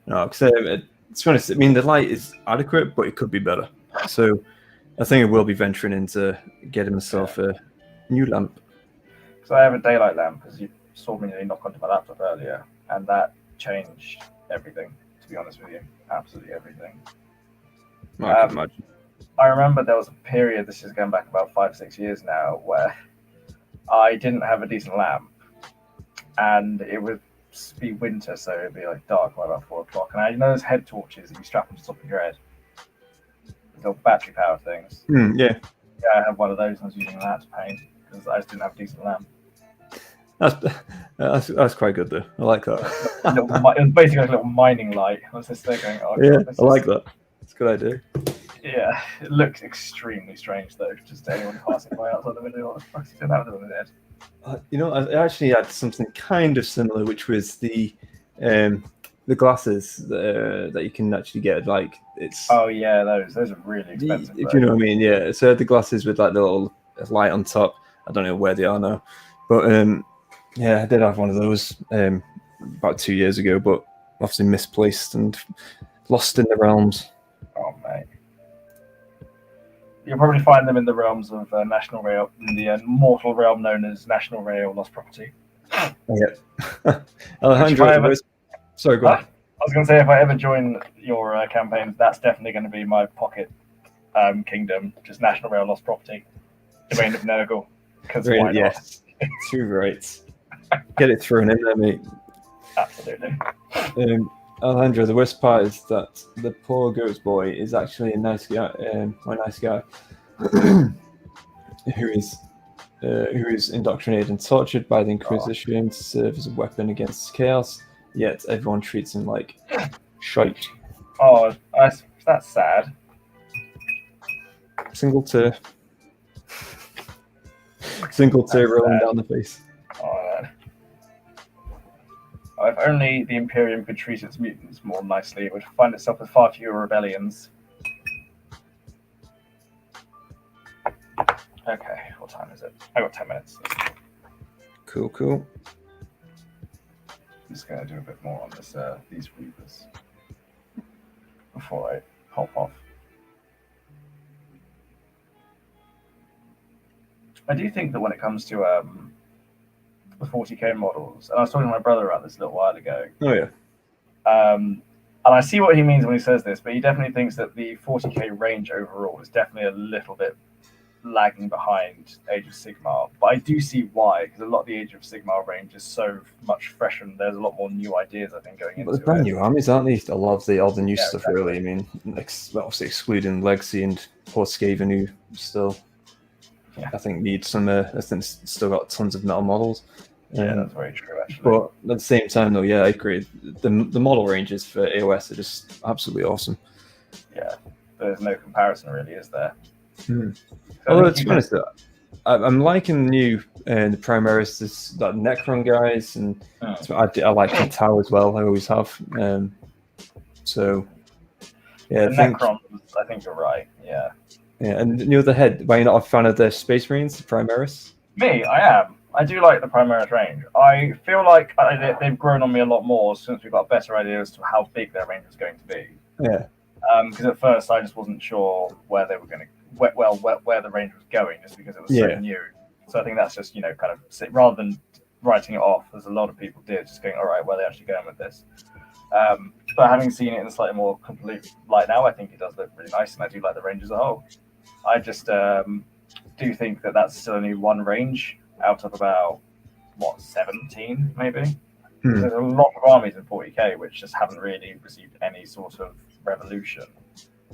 A: No, because to be honest, I mean, the light is adequate, but it could be better. So I think I will be venturing into getting myself a new lamp.
B: Because I have a daylight lamp, as you saw me nearly knock onto my laptop earlier, and that changed everything, to be honest with you. Absolutely everything.
A: I can imagine.
B: I remember there was a period, this is going back about 5-6 years now, where I didn't have a decent lamp, and it would be winter, so it'd be like dark by about 4 o'clock. And I know those head torches that you strap on the top of your head, those little battery powered things.
A: Yeah,
B: I had one of those, and I was using that to paint because I just didn't have a decent lamp.
A: That's quite good though. I like that.
B: It was basically like a little mining light. I was just there going, oh,
A: yeah, God, I like that. It's a good idea.
B: Yeah, it looks extremely strange though. Just anyone passing by outside the window, what the fuck is he doing that with his head?
A: You know, I actually had something kind of similar, which was the glasses that you can actually get. Like it's.
B: Oh yeah, those are really expensive.
A: If you know what I mean, yeah. So the glasses with like the little light on top. I don't know where they are now, but yeah, I did have one of those about 2 years ago, but obviously misplaced and lost in the realms.
B: Oh mate. You'll probably find them in the realms of National Rail, in the mortal realm known as National Rail Lost Property.
A: Yeah. Alejandro, sorry, go on.
B: I was going to say, if I ever join your campaign, that's definitely going to be my pocket kingdom, just National Rail Lost Property, Domain of Nurgle. Because why not?
A: Yes, too right. Get it thrown in there, mate.
B: Absolutely.
A: Alejandro, the worst part is that the poor goat's boy is actually a nice guy, who is indoctrinated and tortured by the Inquisition to serve as a weapon against chaos. Yet everyone treats him like shite.
B: Oh, that's sad.
A: Single tear rolling down the face.
B: Oh, man. If only the Imperium could treat its mutants more nicely, it would find itself with far fewer rebellions. Okay, what time is it? I got 10 minutes.
A: Cool.
B: I'm just going to do a bit more on this these Reapers before I hop off. I do think that when it comes to the 40k models, and I was talking to my brother about this a little while ago.
A: Oh yeah.
B: And I see what he means when he says this, but he definitely thinks that the 40k range overall is definitely a little bit lagging behind Age of Sigmar. But I do see why, because a lot of the Age of Sigmar range is so much fresher, and there's a lot more new ideas, I think, going into it.
A: But the brand new armies, aren't they? I love all the new stuff,
B: exactly.
A: really. I mean, obviously excluding Legacy and Horsehaven, who still, I think, need some. I think still got tons of metal models.
B: Yeah, that's very true, actually.
A: But at the same time, though, yeah, I agree. The model ranges for AOS are just absolutely awesome.
B: Yeah, there's no comparison, really, is there?
A: So although, to be honest, I'm liking the new the Primaris, that Necron guys, and I like the Tau as well. I always have. So, yeah,
B: Necrons, I think you're right. Yeah.
A: Yeah, and the other head, were you not a fan of the Space Marines, the Primaris?
B: Me, I am. I do like the Primaris range. I feel like they've grown on me a lot more since we got better ideas to how big their range was going to be.
A: Yeah.
B: Because at first I just wasn't sure where they were going to, where the range was going, just because it was so new. So I think that's just, kind of, rather than writing it off, as a lot of people did, just going, all right, where are they actually going with this? But having seen it in a slightly more complete light now, I think it does look really nice, and I do like the range as a whole. I just do think that that's still only one range out of about what, 17 maybe.
A: Hmm.
B: There's a lot of armies in 40k which just haven't really received any sort of revolution.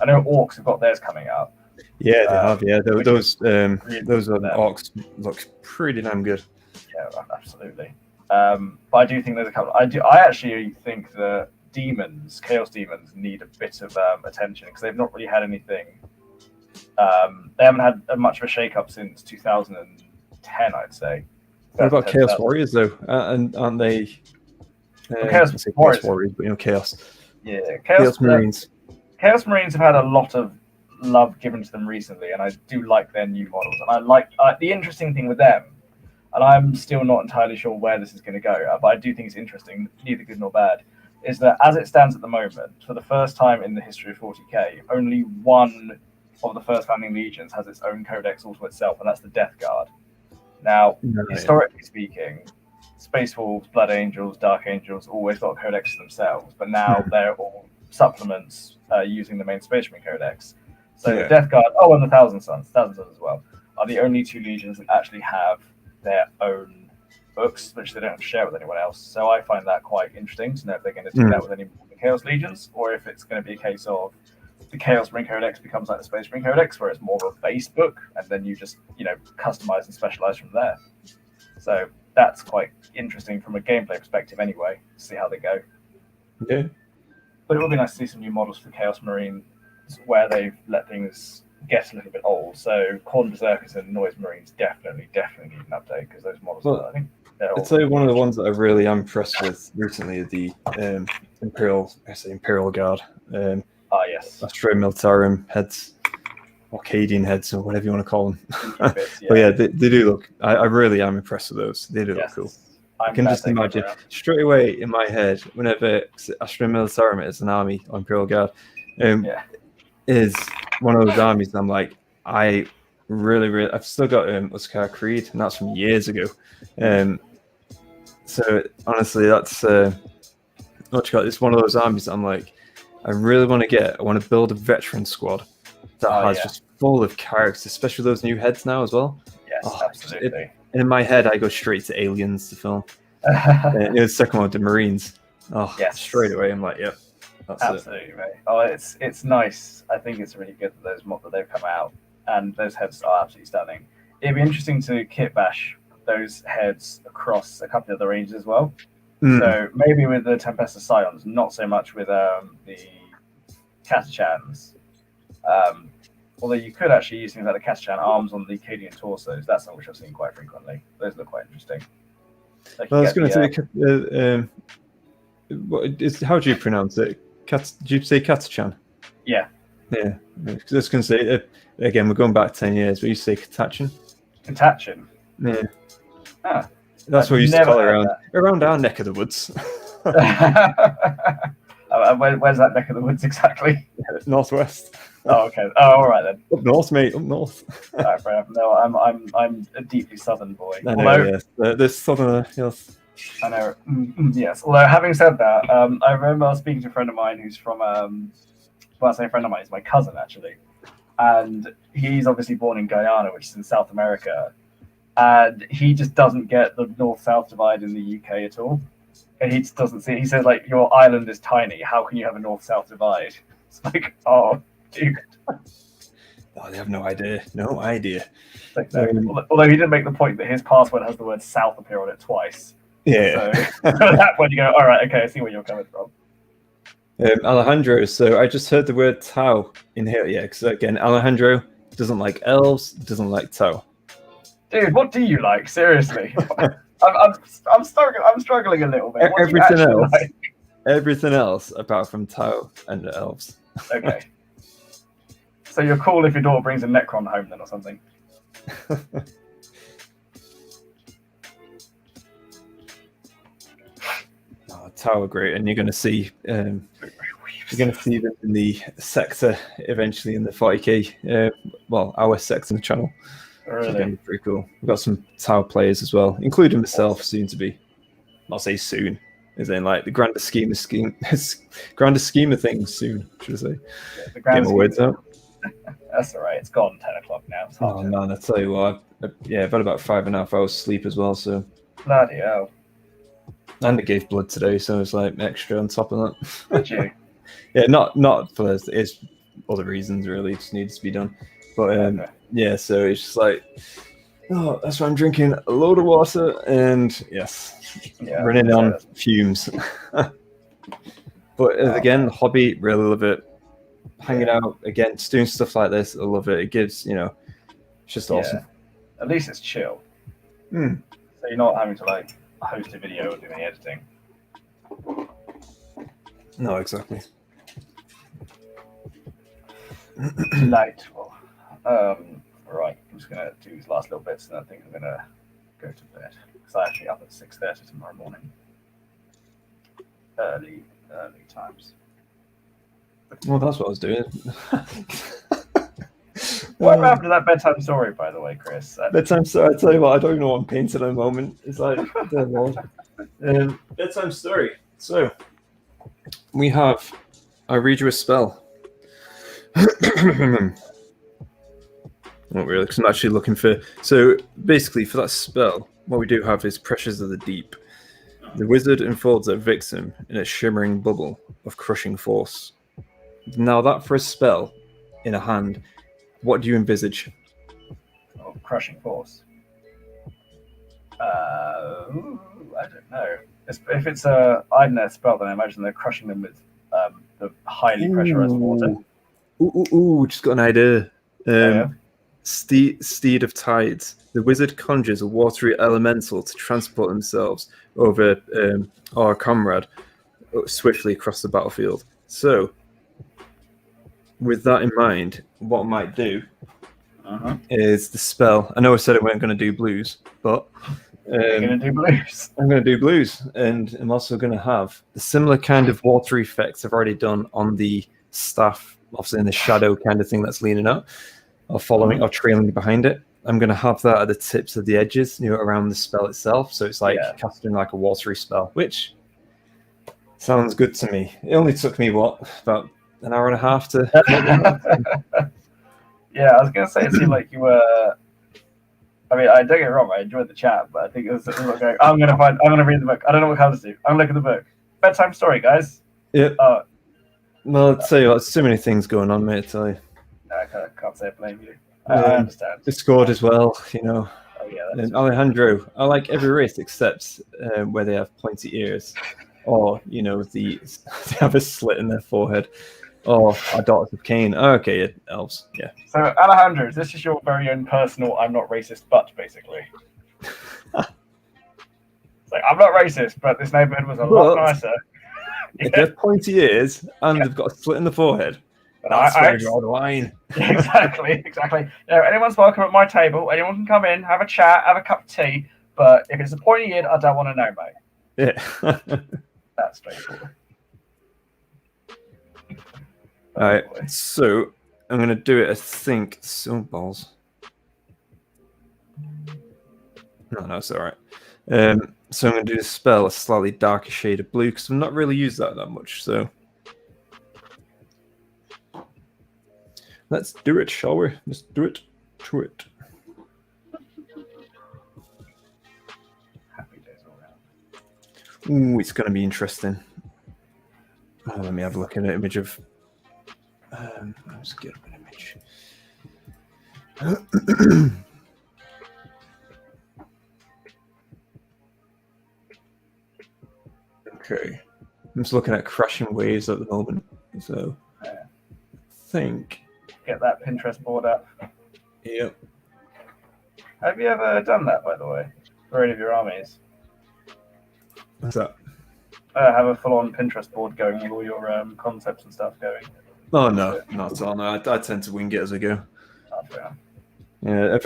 B: I know Orcs have got theirs coming up.
A: Yeah, they have. Yeah,
B: which
A: those
B: really
A: those
B: good for them.
A: orcs look pretty damn good.
B: Yeah, absolutely. But I do think there's a couple. I actually think that demons, chaos demons, need a bit of attention because they've not really had anything. They haven't had much of a shake-up since 2010, I'd say.
A: What about Chaos Warriors though? And aren't they?
B: Chaos
A: Warriors, but Chaos.
B: Yeah,
A: Chaos Marines.
B: Chaos Marines have had a lot of love given to them recently, and I do like their new models. And I like the interesting thing with them, and I'm still not entirely sure where this is going to go, but I do think it's interesting, neither good nor bad, is that as it stands at the moment, for the first time in the history of 40k, only one of the first founding legions has its own codex all to itself, and that's the Death Guard. Now, historically speaking, Space Wolves, Blood Angels, Dark Angels always got a codex themselves, but now they're all supplements using the main Space Marine codex. So the Death Guard, and the Thousand Sons as well, are the only two legions that actually have their own books, which they don't share with anyone else. So I find that quite interesting to know if they're going to do that with any more of the Chaos Legions, or if it's going to be a case of the Chaos Marine Codex becomes like the Space Marine Codex, where it's more of a base book, and then you just, customize and specialize from there. So that's quite interesting from a gameplay perspective anyway, to see how they go.
A: Yeah.
B: But it would be nice to see some new models for Chaos Marine where they've let things get a little bit old. So Khorne Berserkers and Noise Marines definitely need an update, because those models I think they're
A: I'd say one of the ones that I really am impressed with recently is the Imperial Guard.
B: Yes.
A: Astra Militarum heads, Arcadian heads, or whatever you want to call them. But yeah, they do look. I really am impressed with those. They do look cool. I can just imagine straight away in my head whenever Astra Militarum is an army or Imperial Guard, is one of those armies. And I'm like, I really, I've still got Uskar Creed, and that's from years ago. So honestly, that's it's one of those armies that I'm like, I really want to get. I want to build a veteran squad that has just full of characters, especially those new heads now as well.
B: Yes, absolutely.
A: In my head, I go straight to Aliens, the film. The second one, the Marines. Straight away, I'm like, yep, that's
B: absolutely, mate. Oh, it's nice. I think it's really good that those mods that they've come out, and those heads are absolutely stunning. It'd be interesting to kit bash those heads across a couple of the ranges as well. So maybe with the Tempesta Scions, not so much with the Catachans. Although you could actually use things like the Catachan arms on the Cadian torsos. That's something which I've seen quite frequently. Those look quite interesting.
A: I was going to say, how do you pronounce it? Do you say Catachan?
B: Yeah.
A: Yeah. I was going to say, again, we're going back 10 years, but you say Catachan?
B: Catachan?
A: Yeah.
B: Ah.
A: That's what we used to call it around our neck of the woods.
B: Where's that neck of the woods exactly?
A: Northwest.
B: Oh, okay. Oh, all right then.
A: Up north, mate. Up north.
B: All right, fair enough. No, I'm a deeply southern boy.
A: I know. Yes. The southerner. Yes.
B: I know. Yes. Although having said that, I remember I was speaking to a friend of mine who's from. Well, I say a friend of mine. He's my cousin actually, and he's obviously born in Guyana, which is in South America. And he just doesn't get the north-south divide in the UK at all. And he just doesn't see it. He says, like, your island is tiny. How can you have a north-south divide? It's like, oh, dude.
A: Oh, they have no idea. No idea.
B: Like, no. Although he did make the point that his password has the word south appear on it twice.
A: Yeah.
B: So at that point you go, all right, okay, I see where you're coming from.
A: Alejandro, so I just heard the word Tau in here. Yeah, because again, Alejandro doesn't like elves, doesn't like Tau.
B: Dude, what do you like? Seriously, I'm struggling a little bit. What
A: everything else apart from Tau and the elves.
B: Okay, so you're cool if your daughter brings a Necron home then, or something.
A: Tau are great, and you're going to see them in the sector eventually in the 40k. Our sector channel.
B: Really?
A: Again, pretty cool. We've got some Tau players as well, including myself, soon to be. I'll say soon, as in like the grander scheme of things soon, should I say.
B: Yeah,
A: get my words out.
B: That's all right. It's gone 10 o'clock now.
A: Oh man, I tell you what, I've had about 5.5 hours sleep as well, so
B: Bloody hell.
A: And it gave blood today, so it's like extra on top of that.
B: Did you?
A: Yeah, not for this. It's other reasons really. It just needs to be done. But
B: Okay.
A: yeah, so it's just like, oh, that's why I'm drinking a load of water and yes,
B: Yeah,
A: running
B: so
A: on
B: that's-
A: fumes. But again, hobby, really love it. Hanging out again, just doing stuff like this, I love it. It gives, it's just awesome.
B: At least it's chill.
A: Mm.
B: So you're not having to like host a video or do any editing.
A: No, exactly.
B: Delightful. Right, I'm just gonna do these last little bits, and I think I'm gonna go to bed because I actually up at 6:30 tomorrow morning. Early times.
A: Well, that's what I was doing.
B: What happened to that bedtime story, by the way, Chris?
A: Bedtime story. I tell you what, I don't know what I'm painting at the moment. It's like, dear Lord. Bedtime story. So, I read you a spell. Not really, because I'm actually looking for. So, basically, for that spell, what we do have is Pressures of the Deep. The wizard enfolds their victim in a shimmering bubble of crushing force. Now, that for a spell in a hand, what do you envisage?
B: Oh, crushing force. I don't know. If it's a Idoneth spell, then I imagine they're crushing them with the highly pressurized water.
A: Ooh, just got an idea.
B: Yeah.
A: Steed of Tides. The wizard conjures a watery elemental to transport themselves over our comrade swiftly across the battlefield. So, with that in mind, what I might do is the spell. I know I said I weren't going to do blues, but
B: You're going to do blues.
A: I'm going to do blues, and I'm also going to have the similar kind of watery effects I've already done on the staff, obviously in the shadow kind of thing that's leaning out, or following, or trailing behind it. I'm going to have that at the tips of the edges, around the spell itself. So it's like casting like a watery spell, which sounds good to me. It only took me about an hour and a half to.
B: Yeah, I was going to say it seemed like you were. I mean, I don't get it wrong. I enjoyed the chat, but I think it was like going, I'm going to read the book. I don't know what comes to. I'm going to look at the book. Bedtime story, guys.
A: Yeah. Well, I'll tell you what, there's so many things going on, mate. I tell you.
B: I can't say I blame you. I understand.
A: Discord as well,
B: Oh, yeah,
A: and Alejandro, I like every race except where they have pointy ears, or they have a slit in their forehead, or our daughters of Cain. Oh, okay, yeah, elves, yeah.
B: So Alejandro, this is your very own personal "I'm not racist," but basically, it's like I'm not racist, but this neighborhood was a lot nicer.
A: If they have pointy ears and they've got a slit in the forehead, that's where you draw the line.
B: Exactly. Anyone's welcome at my table. Anyone can come in, have a chat, have a cup of tea. But if it's a pointy ear, I don't want to know, mate.
A: Yeah.
B: That's straightforward.
A: All right. So I'm going to do it, I think. So balls. No, it's all right. So I'm going to do the spell a slightly darker shade of blue because I've not really used that much. So let's do it, shall we? Let's do it to it.
B: Happy days all around.
A: Ooh, it's going to be interesting. Oh, let me have a look at an image of. Let's get up an image. Okay, I'm just looking at crashing waves at the moment, so I think.
B: Get that Pinterest board up.
A: Yep.
B: Have you ever done that, by the way, for any of your armies?
A: What's that?
B: Have a full-on Pinterest board going with all your concepts and stuff going.
A: Oh no, not at all. No, I tend to wing it as I go.
B: Oh, fair.
A: Yeah,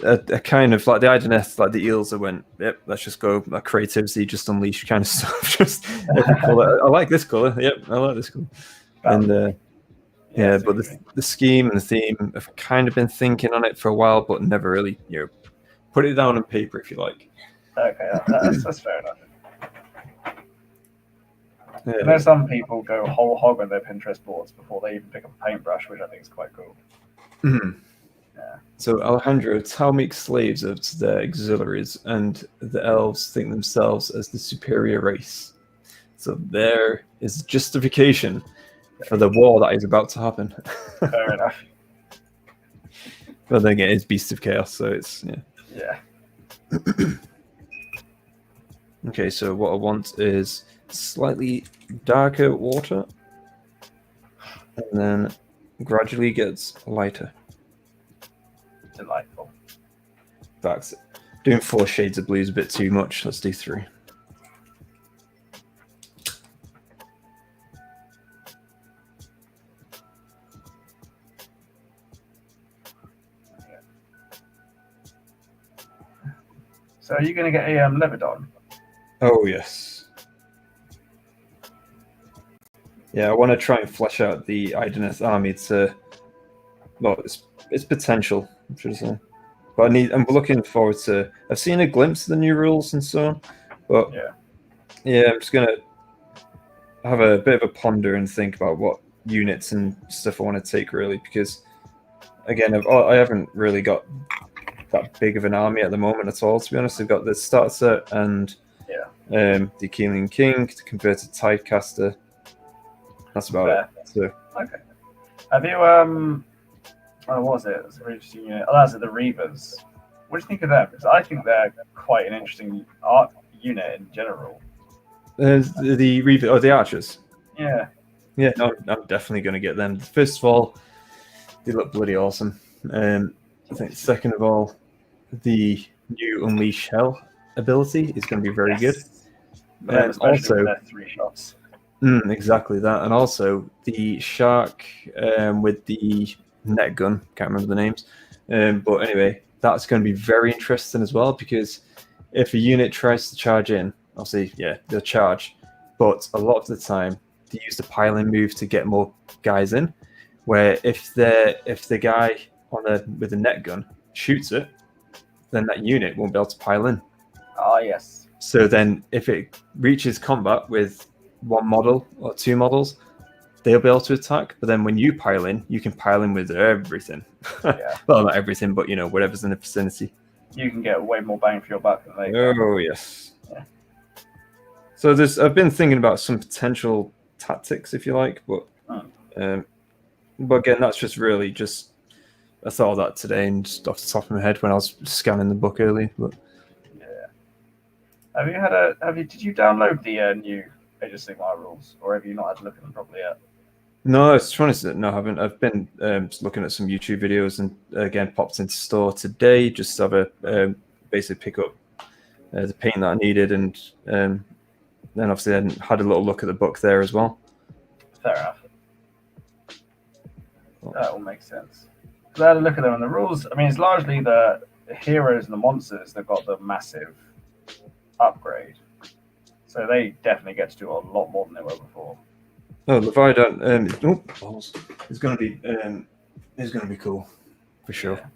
A: a kind of like the Idoneth, like the eels that went, yep, let's just go creativity, just unleash kind of stuff. Just every color. I like this color. Yep, I like this color. And but the scheme and the theme, I've kind of been thinking on it for a while, but never really, put it down on paper if you like.
B: Okay, that's fair enough. Yeah. I know some people go whole hog on their Pinterest boards before they even pick up a paintbrush, which I think is quite cool.
A: Mm-hmm.
B: Yeah.
A: So Alejandro, Tau make slaves of their auxiliaries, and the elves think themselves as the superior race. So there is justification for the war that is about to happen.
B: Fair enough.
A: But then again, it's Beast of Chaos, so it's
B: Yeah.
A: Okay, so what I want is slightly darker water, and then gradually gets lighter.
B: Delightful.
A: That's doing 4 shades of blue is a bit too much. Let's do 3.
B: So are you going to get a Levidon?
A: Oh yes. Yeah, I want to try and flesh out the Ideneth army to, well, its potential, should I say. But I'm looking forward to. I've seen a glimpse of the new rules and so on, but yeah, I'm just gonna have a bit of a ponder and think about what units and stuff I want to take really, because again, I haven't really got that big of an army at the moment at all. To be honest, I've got the starter set and the Achillean King to convert to Tidecaster. That's about it. So
B: okay. Have you what was it? It was a very interesting unit. Oh, that's the Reavers. What do you think of them? Because I think they're quite an interesting art unit in general.
A: the Archers.
B: Yeah.
A: Yeah, no, I'm definitely going to get them. First of all, they look bloody awesome. I think second of all, the new Unleash Hell ability is going to be very good.
B: And also, with their 3 shots.
A: Exactly that, and also the Shark with the net gun. Can't remember the names, but anyway, that's going to be very interesting as well, because if a unit tries to charge in, obviously, yeah, they'll charge, but a lot of the time they use the piling move to get more guys in. Where if the guy with the net gun shoots it, then that unit won't be able to pile in.
B: Ah, yes.
A: So then, if it reaches combat with 1 model or 2 models, they'll be able to attack. But then when you pile in, you can pile in with everything.
B: Yeah.
A: Well, not everything, but whatever's in the vicinity.
B: You can get way more bang for your buck than they
A: can. Oh yes. Yeah. So I've been thinking about some potential tactics, if you like, but again, that's just really I thought of that today and just off the top of my head when I was scanning the book earlier. But
B: did you download the new Age of Sigmar rules, or have you not had a look at them properly yet?
A: No, I was trying to. No, I haven't. I've been just looking at some YouTube videos, and again popped into store today just to have a basically pick up the paint that I needed, and then obviously I had a little look at the book there as well.
B: Fair enough. That all makes sense. So I had a look at them, and the rules. I mean, it's largely the heroes and the monsters that got the massive upgrade, so they definitely get to do a lot more than they were before.
A: Oh, Leviathan is going to be cool for sure.
B: Yeah.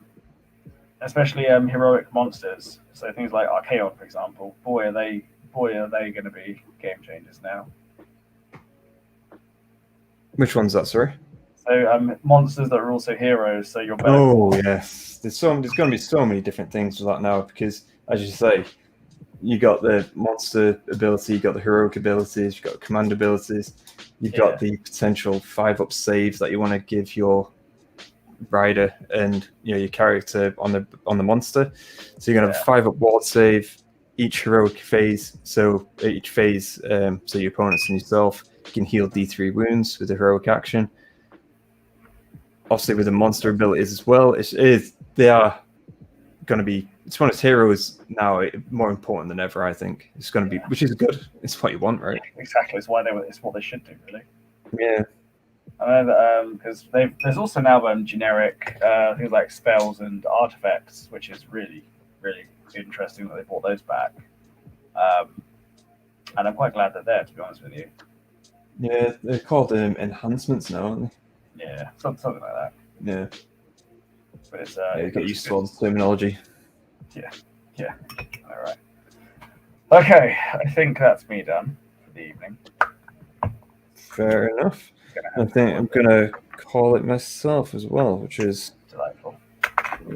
B: Especially heroic monsters. So things like Archaon, for example. Boy, are they going to be game changers now.
A: Which one's that? Sorry.
B: So monsters that are also heroes. So you're better.
A: Oh yes, there's going to be so many different things with that now, because as you say, you got the monster ability, you got the heroic abilities, you got command abilities, you've got the potential 5-up saves that you want to give your rider and your character on the monster. So you're gonna have a 5-up ward save each heroic phase. So each phase, so your opponents and yourself can heal D3 wounds with a heroic action. Obviously, with the monster abilities as well, they are going to be. It's one of heroes now more important than ever. I think it's going to be, which is good. It's what you want, right?
B: Exactly. It's what they should do, really.
A: Yeah.
B: I know that because there's also now generic things like spells and artifacts, which is really, really interesting that they brought those back. And I'm quite glad they're there, to be honest with you.
A: Yeah, they're called enhancements now, aren't they?
B: Yeah, something like that.
A: Yeah.
B: But it's
A: you get used to all the terminology.
B: Yeah. All right. Okay, I think that's me done for the evening.
A: Fair enough. I think I'm gonna call it myself as well, which is
B: delightful.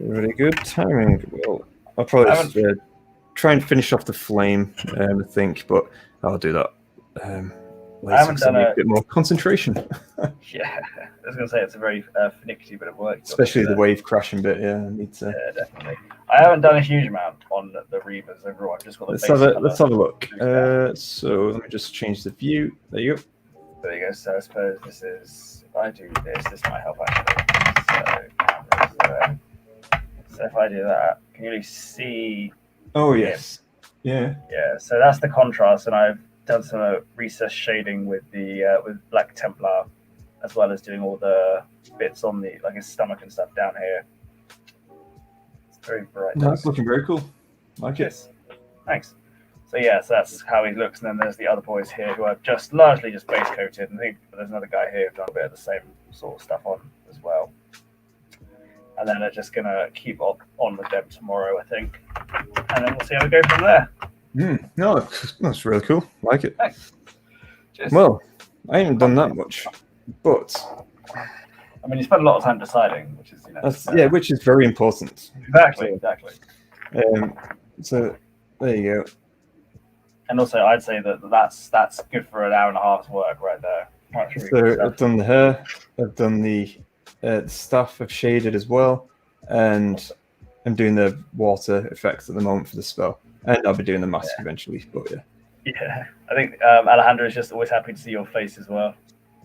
A: Really good timing. Well, I'll probably just, try and finish off the flame, I think, but I'll do that later.
B: haven't
A: 'Cause I
B: done
A: need
B: a-
A: a bit more concentration,
B: Yeah, I was going to say it's a very finicky bit of work.
A: especially the wave crashing bit. Yeah, I need to.
B: Yeah, definitely. I haven't done a huge amount on the Reavers overall. I've just got the
A: Let's
B: basic
A: have a
B: colour.
A: look. So let me just change the view. There you go.
B: There you go. So I suppose this is, if I do this, this might help actually. So, cameras there. So if I do that, can you really see?
A: Oh yes. Yeah.
B: Yeah. So that's the contrast, and I've done some recess shading with the with Black Templar, as well as doing all the bits on the like his stomach and stuff down here. It's very bright.
A: That's looking very cool. Like it.
B: Yes. Thanks. So yeah, so that's how he looks, and then there's the other boys here who are just largely just base coated, and I think there's another guy here who's done a bit of the same sort of stuff on as well. And then they're just gonna keep on with them tomorrow, I think, and then we'll see how we go from there.
A: No, that's really cool. Like it.
B: Thanks. Cheers.
A: Well, I haven't done that much, but
B: I mean, you spend a lot of time deciding, which is
A: which is very important.
B: exactly.
A: So there you go.
B: And also, I'd say that's good for an hour and a half's work right there.
A: So I've done the hair, I've done the stuff, I've shaded as well, and I'm doing the water effects at the moment for the spell, and I'll be doing the mask eventually. But
B: yeah, I think Alejandro is just always happy to see your face as well.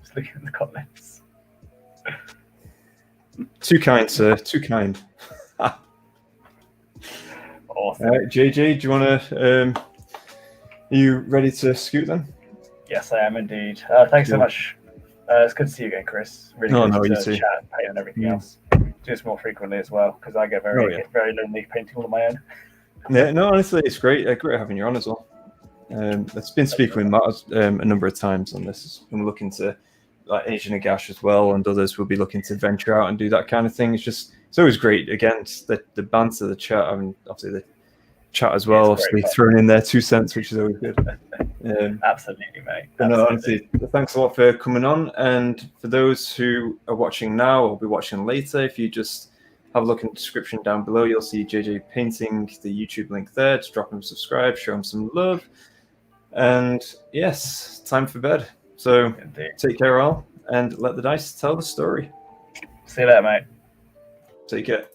B: Just looking at the comments.
A: Too kind, sir. Too kind.
B: Awesome.
A: All right, JJ, do you want to? You ready to scoot then?
B: Yes, I am indeed. Thanks so much. It's good to see you again, Chris. Really good to chat and paint and everything else. Do this more frequently as well, because I get very lonely painting all on my own.
A: Yeah, no, honestly, it's great. Great having you on as well. I've been speaking with Matt a number of times on this. I'm looking to, like Asian Agash as well, and others will be looking to venture out and do that kind of thing. It's always great. Again, the banter, the chat, I mean, obviously the chat as well, obviously thrown in there 2 cents, which is always good.
B: Absolutely, mate.
A: No, honestly, thanks a lot for coming on. And for those who are watching now or will be watching later, if you just have a look in the description down below, you'll see JJ painting, the YouTube link there. Just drop him, subscribe, show him some love. And yes, time for bed. So take care all, and let the dice tell the story.
B: See you later, mate.
A: Take care.